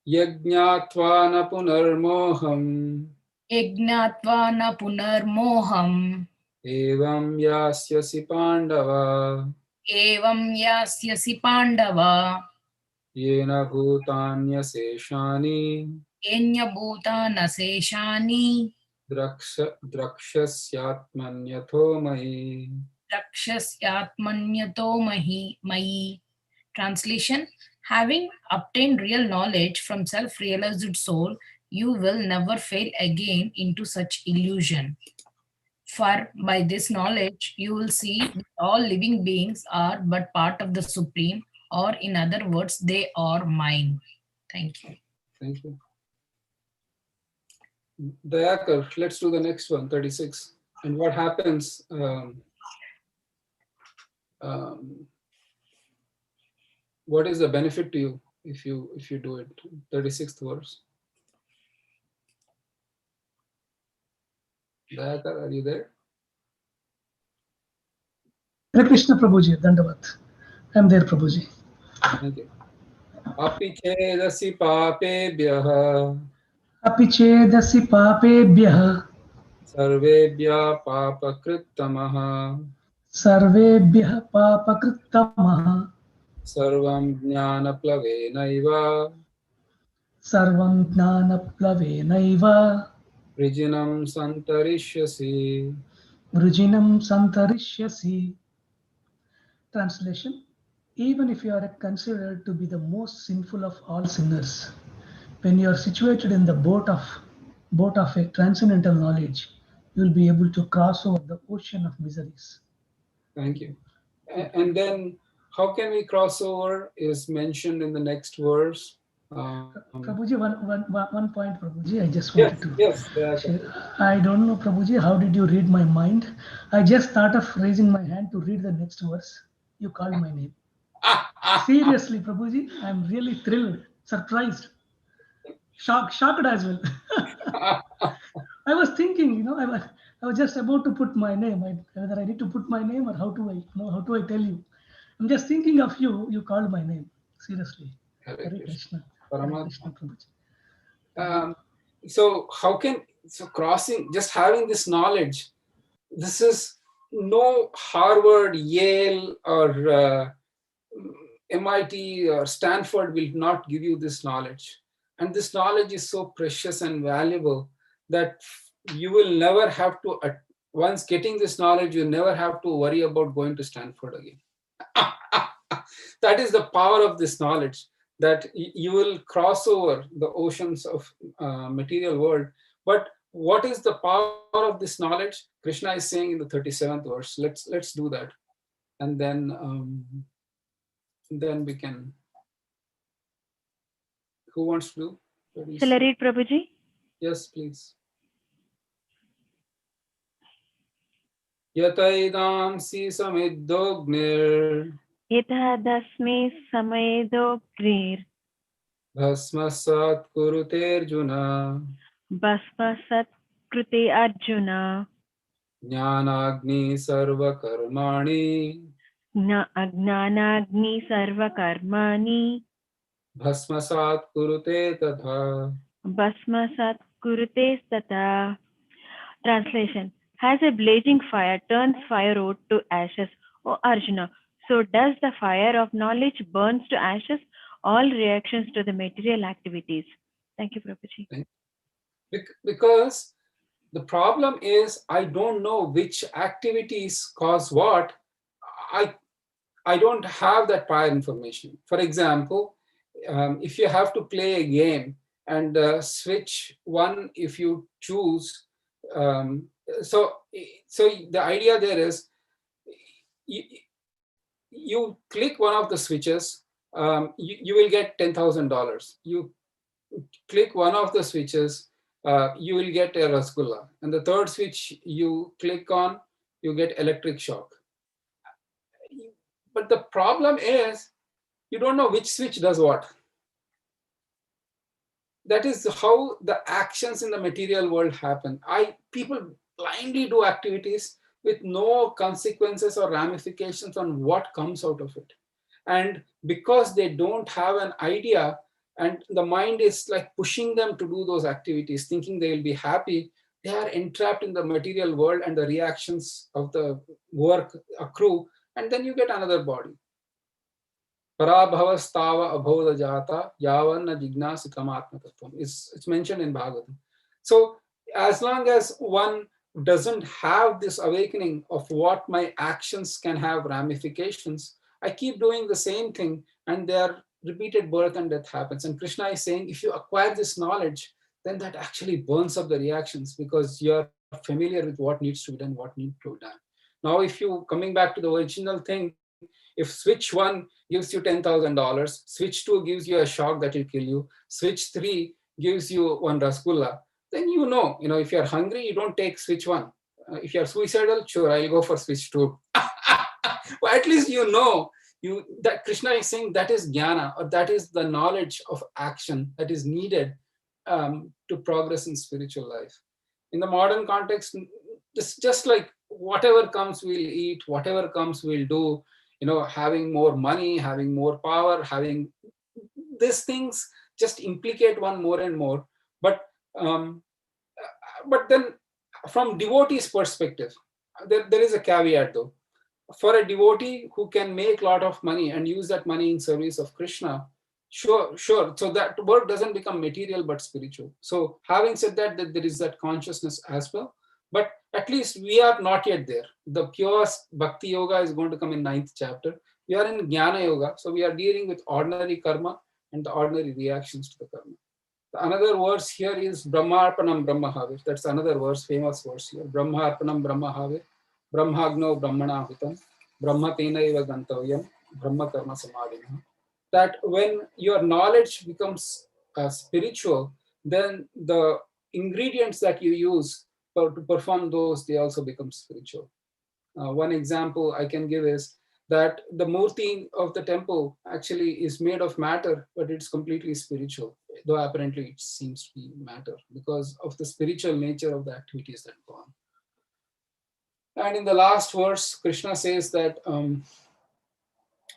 Yajñātvā na punarmoham. Yajñātvā na punarmoham. Evam yasyasi pandava. Evam yasyasi pandava. Yena bhutanya seshani. Yenya bhutana seshani. Drakshasyaatmanyato mahi. Drakshasyaatmanyato mahi. Translation: having obtained real knowledge from self-realized soul, you will never fail again into such illusion. For by this knowledge, you will see that all living beings are but part of the Supreme, or in other words, they are mine. Thank you. Thank you. Dayakar, let's do the next one, 36. And what happens? What is the benefit to you if you do it? 36th verse. Dayakar, are you there? Hare Krishna Prabhuji, Dandavat. I am there, Prabhuji. Thank you. Api chedasi papebhyah. Api chedasi papebhyah. Sarvebhyah papakrittamah. Sarvebhyah papakrittamah. Sarvam jnanaplavenaiva. Sarvam jnanaplavenaiva. Vrijinam santarishyasi. Vrijinam santarishyasi. Translation: even if you are considered to be the most sinful of all sinners, when you are situated in the boat of a transcendental knowledge, you will be able to cross over the ocean of miseries. Thank you. And then how can we cross over is mentioned in the next verse. Prabhuji, one point, Prabhuji, I just Yes, wanted to yes. share. I don't know, Prabhuji, how did you read my mind? I just thought of raising my hand to read the next verse. You called my name. Seriously, Prabhuji, I'm really thrilled, surprised, shocked as well. I was thinking, I was just about to put my name. Whether I need to put my name or how do I tell you? I'm just thinking of you. You called my name. Seriously. Hare Krishna. Hare Krishna, Prabhuji. So crossing, just having this knowledge, this is no Harvard, Yale, or MIT or Stanford will not give you this knowledge. And this knowledge is so precious and valuable that you will never have to, once getting this knowledge, you never have to worry about going to Stanford again. That is the power of this knowledge, that you will cross over the oceans of material world. But what is the power of this knowledge? Krishna is saying in the 37th verse. Let's do that, and then we can. Who wants to do? Shall I read, Prabhuji? Yes, please. Yataidamsi samiddhognir. Yatadasmi samayedogrir. Bhasmasat kurute Arjuna. Bhasmasat krute Arjuna. Jnanagni sarva karmani. Agnanagni sarva karmani. Bhasmasat kurute tadha. Bhasmasat kurute tata. Translation. As a blazing fire turns firewood to ashes, O Arjuna, so does the fire of knowledge burns to ashes all reactions to the material activities. Thank you, Prabhuji. Because the problem is I don't know which activities cause what. I I don't have that prior information. For example, if you have to play a game and switch one if you choose, um, so so the idea there is you, you click one of the switches, you will get $10,000. You click one of the switches, you will get a rasgulla, and the third switch you click on, you get electric shock. But the problem is you don't know which switch does what. That is how the actions in the material world happen. People blindly do activities with no consequences or ramifications on what comes out of it. And because they don't have an idea, and the mind is like pushing them to do those activities, thinking they will be happy, they are entrapped in the material world, and the reactions of the work accrue, and then you get another body. Parabhavastava abhoda jata yavanna jignasi kamatmatattvam. It's mentioned in Bhagavatam. So as long as one doesn't have this awakening of what my actions can have ramifications, I keep doing the same thing, and their repeated birth and death happens. And Krishna is saying, if you acquire this knowledge, then that actually burns up the reactions, because you're familiar with what needs to be done, what needs to be done. Now, if you coming back to the original thing, if switch one gives you $10,000, switch two gives you a shock that will kill you, switch three gives you one rasgulla, then if you're hungry, you don't take switch one. If you're suicidal, sure, I'll go for switch two. Well, at least that Krishna is saying that is jnana, or that is the knowledge of action that is needed to progress in spiritual life. In the modern context, just like whatever comes we'll eat, whatever comes we'll do, having more money, having more power, having these things just implicate one more and more. But then from devotee's perspective, there is a caveat though. For a devotee who can make a lot of money and use that money in service of Krishna, sure. So that work doesn't become material but spiritual. So having said that there is that consciousness as well. But at least we are not yet there. The pure Bhakti Yoga is going to come in 9th chapter. We are in Jnana Yoga. So we are dealing with ordinary karma and the ordinary reactions to the karma. Another verse here is Brahmarpanam Brahmahave. That's another verse, famous verse here. Brahmarpanam Brahmahave. Brahmagno Brahmanahutam. Brahma Tena Eva Gantavyam. Brahma Karma Samadhina. That when your knowledge becomes spiritual, then the ingredients that you use to perform those, they also become spiritual. One example I can give is that the murti of the temple actually is made of matter, but it's completely spiritual, though apparently it seems to be matter because of the spiritual nature of the activities that go on. And in the last verse, Krishna says that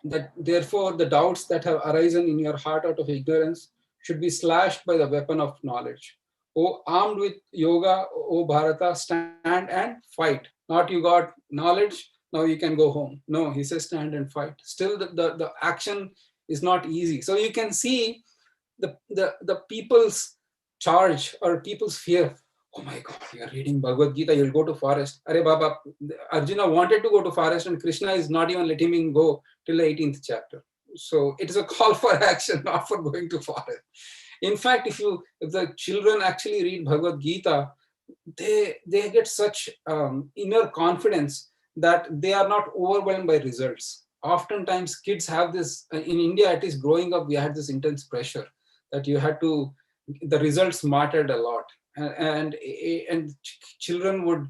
that therefore the doubts that have arisen in your heart out of ignorance should be slashed by the weapon of knowledge. O armed with yoga, O Bharata, stand and fight. Not you got knowledge, now you can go home. No, he says stand and fight. Still the action is not easy. So you can see the people's charge or people's fear. Oh my God, you are reading Bhagavad Gita, you'll go to forest. Are Baba, Arjuna wanted to go to forest and Krishna is not even letting him go till the 18th chapter. So it is a call for action, not for going to forest. In fact, if the children actually read Bhagavad Gita, they get such inner confidence that they are not overwhelmed by results. Oftentimes kids have this, in India at least growing up, we had this intense pressure that the results mattered a lot. And children would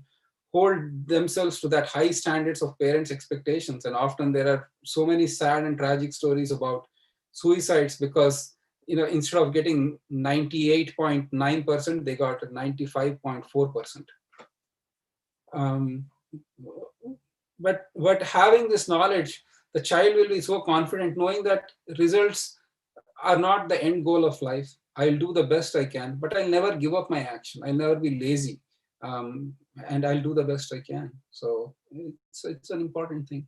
hold themselves to that high standards of parents' expectations. And often there are so many sad and tragic stories about suicides because, instead of getting 98.9%, they got 95.4%. But having this knowledge, the child will be so confident knowing that results are not the end goal of life. I'll do the best I can, but I'll never give up my action. I'll never be lazy, and I'll do the best I can. So it's an important thing.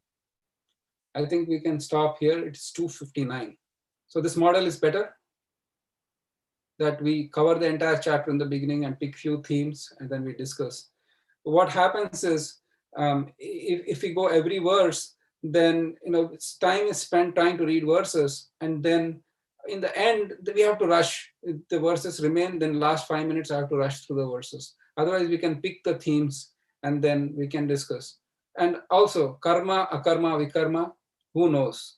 I think we can stop here. It's 2:59. So this model is better, that we cover the entire chapter in the beginning and pick few themes and then we discuss. What happens is, if we go every verse, then time is spent trying to read verses, and then in the end we have to rush. If the verses remain, then last 5 minutes I have to rush through the verses. Otherwise we can pick the themes and then we can discuss. And also karma, akarma, vikarma, who knows?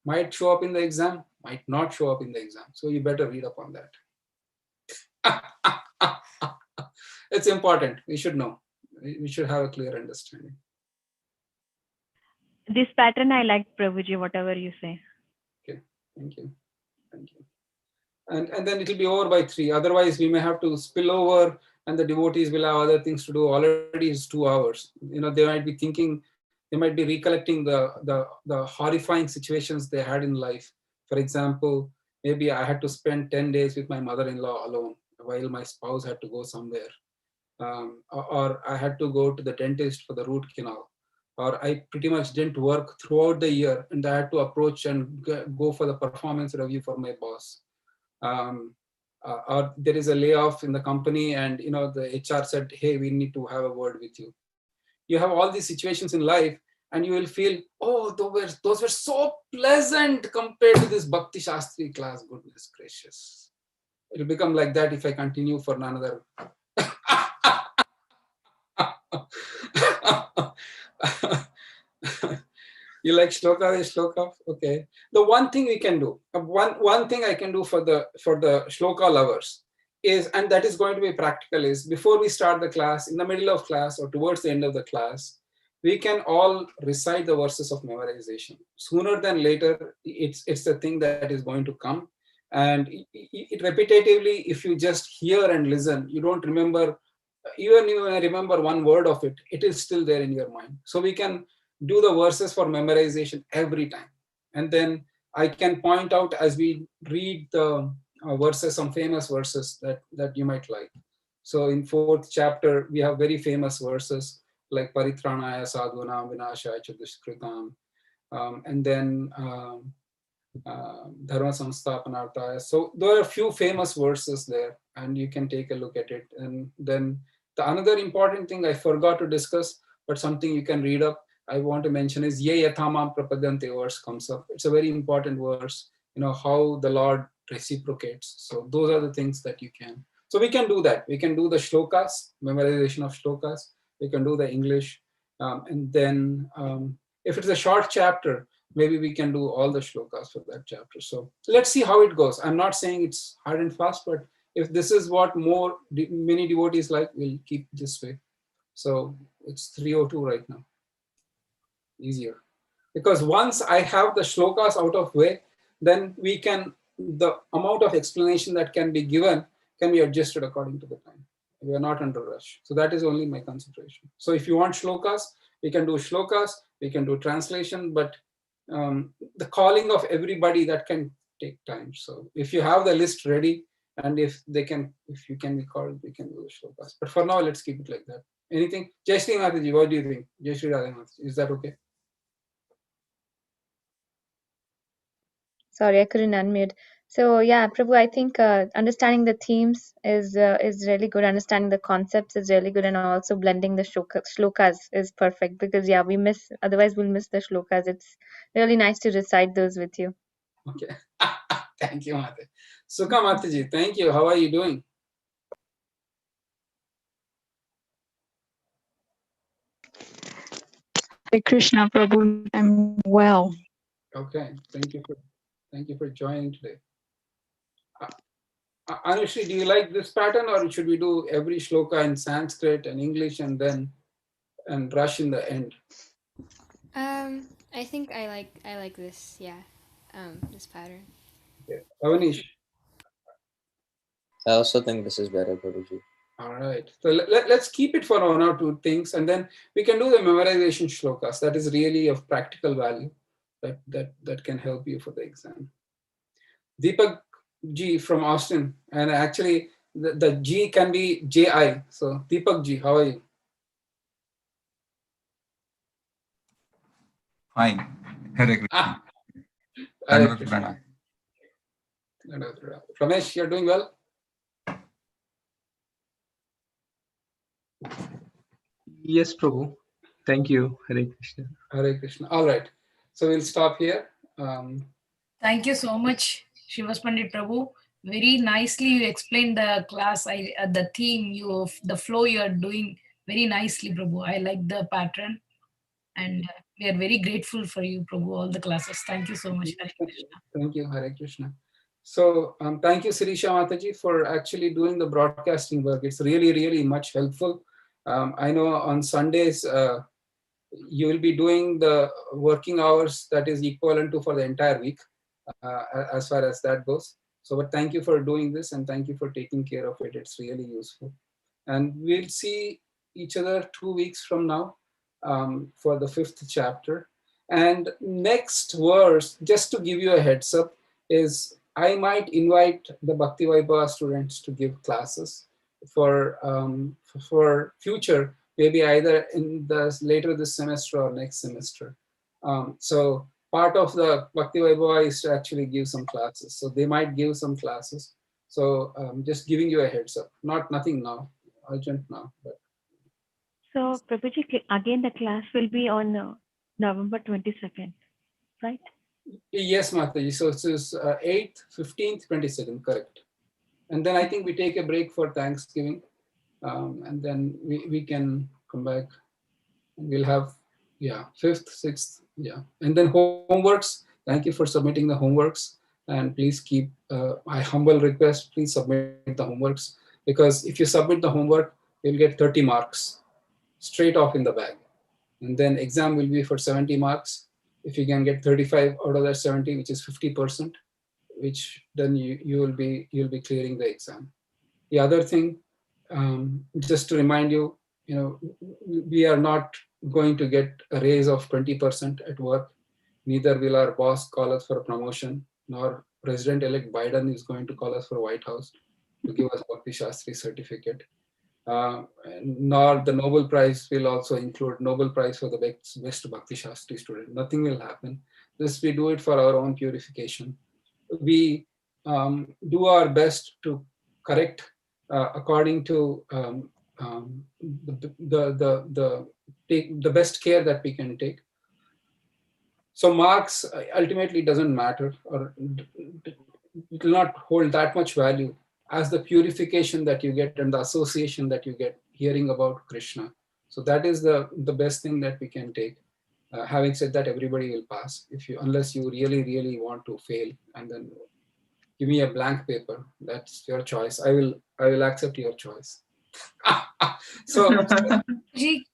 Might show up in the exam, might not show up in the exam. So you better read up on that. It's important. We should know. We should have a clear understanding. This pattern I like, Prabhuji, whatever you say. Okay, thank you. Thank you. And then it'll be over by 3. Otherwise, we may have to spill over and the devotees will have other things to do. Already it's 2 hours. They might be thinking, they might be recollecting the horrifying situations they had in life. For example, maybe I had to spend 10 days with my mother-in-law alone while my spouse had to go somewhere. Or I had to go to the dentist for the root canal. Or I pretty much didn't work throughout the year and I had to approach and go for the performance review for my boss. Or there is a layoff in the company and the HR said, hey, we need to have a word with you. You have all these situations in life and you will feel, oh, those were so pleasant compared to this Bhakti Shastri class. Goodness gracious. It will become like that if I continue for another. You like shloka? Okay. The one thing we can do, one thing I can do for the shloka lovers is, and that is going to be practical, is before we start the class, in the middle of class or towards the end of the class, we can all recite the verses of memorization. Sooner than later, it's the thing that is going to come. And it repetitively, if you just hear and listen, you don't remember, even if you remember one word of it, it is still there in your mind. So we can do the verses for memorization every time. And then I can point out as we read the verses, some famous verses that you might like. So in 4th chapter, we have very famous verses like Paritranaya Sadhunam Vinashaya Chadushkritam. And then Dharma Samsthapanarthaya. So there are a few famous verses there and you can take a look at it. And then the another important thing I forgot to discuss, but something you can read up, I want to mention is Ye Yathamam Prapadante verse comes up. It's a very important verse, how the Lord reciprocates. So those are the things that you can. So we can do that. We can do the shlokas, memorization of shlokas. We can do the English. And then if it's a short chapter, maybe we can do all the shlokas for that chapter. So let's see how it goes. I'm not saying it's hard and fast, but if this is what many devotees like, we'll keep this way. So it's 302 right now. Easier. Because once I have the shlokas out of way, then the amount of explanation that can be given can be adjusted according to the time. We are not under rush. So that is only my consideration. So if you want shlokas, we can do shlokas, we can do translation, but the calling of everybody, that can take time. So if you have the list ready, and if you can be called, we can do the shlokas. But for now, let's keep it like that. Anything? Jai Shri Mataji, what do you think? Jai Shri Radha Mataji, is that okay? Sorry, I couldn't unmute. So yeah, Prabhu, I think understanding the themes is really good. Understanding the concepts is really good, and also blending the shlokas is perfect, because yeah, otherwise we'll miss the shlokas. It's really nice to recite those with you. Okay. Thank you, Mataji. Sukha Mataji, thank you. How are you doing? Hare Krishna, Prabhu. I'm well. Okay, thank you for joining today. Anushri, do you like this pattern, or should we do every shloka in Sanskrit and English and rush in the end? I think I like this. Yeah, this pattern. Yeah. Avanish. I also think this is better, Prabhuji. All right. So let's keep it for 1 or 2 things, and then we can do the memorization shlokas. That is really of practical value that can help you for the exam. Deepak G from Austin, and actually the G can be JI. So Deepak G, how are you? Fine. Hare Krishna. Hare Dandavat Krishna. Pranam. Ramesh, you're doing well? Yes, Prabhu. Thank you. Hare Krishna. Hare Krishna. All right. So we'll stop here. Thank you so much, Srivas Pandit Prabhu. Very nicely you explained the class, the theme, the flow you are doing very nicely, Prabhu. I like the pattern, and we are very grateful for you, Prabhu, all the classes. Thank you so much. Hare Krishna. Thank you, Hare Krishna. So thank you, Sirisha Mataji, for actually doing the broadcasting work. It's really, really much helpful. I know on Sundays, you will be doing the working hours that is equivalent to for the entire week, as far as that goes. So, but thank you for doing this, and thank you for taking care of it. It's really useful. And we'll see each other 2 weeks from now for the 5th chapter. And next verse, just to give you a heads up, is I might invite the Bhakti Vaibhava students to give classes for future, maybe either in the later this semester or next semester. So part of the Bhakti Vaibhava is to actually give some classes. So they might give some classes. So just giving you a heads up, nothing now, urgent now. But. So Prabhuji, again the class will be on November 22nd, right? Yes, Mataji. So it is 8th, 15th, 22nd, correct. And then I think we take a break for Thanksgiving, and then we can come back. We'll have, 5th, 6th, and then homeworks. Thank you for submitting the homeworks, and please keep my humble request. Please submit the homeworks, because if you submit the homework, you'll get 30 marks straight off in the bag, and then exam will be for 70 marks. If you can get 35 out of that 70, which is 50%, which then you'll be clearing the exam. The other thing, just to remind you, we are not going to get a raise of 20% at work. Neither will our boss call us for a promotion, nor President-elect Biden is going to call us for White House to give us Bhakti Shastri certificate. Nor the Nobel Prize will also include Nobel Prize for the best Bhakti Shastri student. Nothing will happen. This we do it for our own purification. We do our best to correct according to the best care that we can take. So marks ultimately doesn't matter, or it will not hold that much value as the purification that you get and the association that you get hearing about Krishna. So that is the best thing that we can take. Having said that, everybody will pass unless you really, really want to fail, and then give me a blank paper. That's your choice. I will accept your choice. So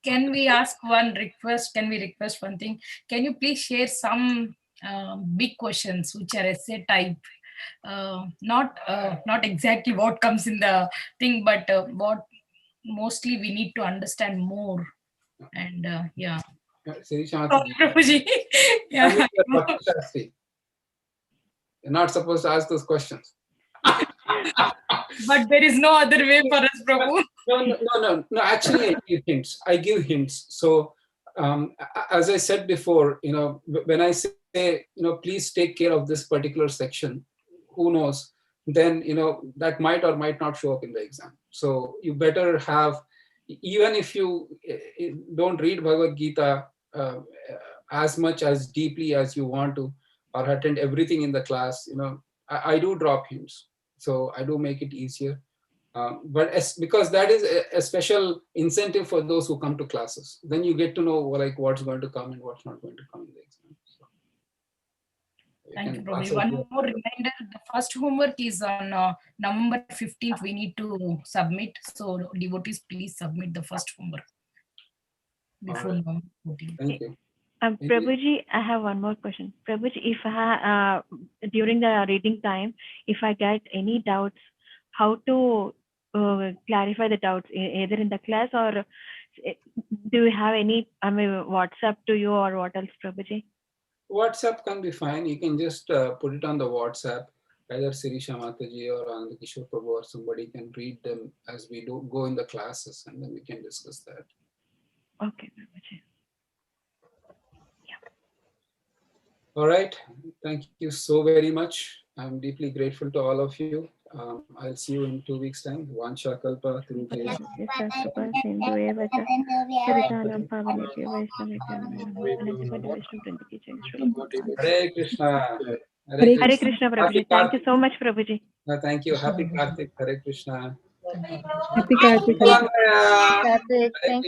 Can we ask one request? Can we request one thing? Can you please share some big questions which are essay type? Not exactly what comes in the thing, but what mostly we need to understand more. And yeah. Prabhuji. Yeah. You're not supposed to ask those questions. But there is no other way for us, Prabhu. No. Actually, I give hints. So, as I said before, when I say, please take care of this particular section, who knows? Then, that might or might not show up in the exam. So you better have, even if you don't read Bhagavad Gita as much as deeply as you want to, or attend everything in the class, I do drop hints. So I do make it easier. But because that is a special incentive for those who come to classes. Then you get to know what's going to come and what's not going to come in the exam. So thank you, Prabhu. One more reminder, the first homework is on November 15th. We need to submit. So devotees, please submit the first homework before November 14th. Thank you. Prabhuji, I have one more question. Prabhuji, if during the reading time, if I get any doubts, how to clarify the doubts, either in the class or do you have any WhatsApp to you, or what else, Prabhuji? WhatsApp can be fine. You can just put it on the WhatsApp. either Sirisha Mataji or Anand Kishore Prabhu or somebody can read them as we do go in the classes, and then we can discuss that. Okay, Prabhuji. All right. Thank you so very much. I'm deeply grateful to all of you. I'll see you in 2 weeks' time. Vancha kalpa tarubhya. Hare Krishna. Hare Krishna, Prabhuji. Happy Thank you Kartik. so much, Prabhuji. Thank you. Happy Kartik. Hare Krishna. Happy Kartik. Hare Kartik, thank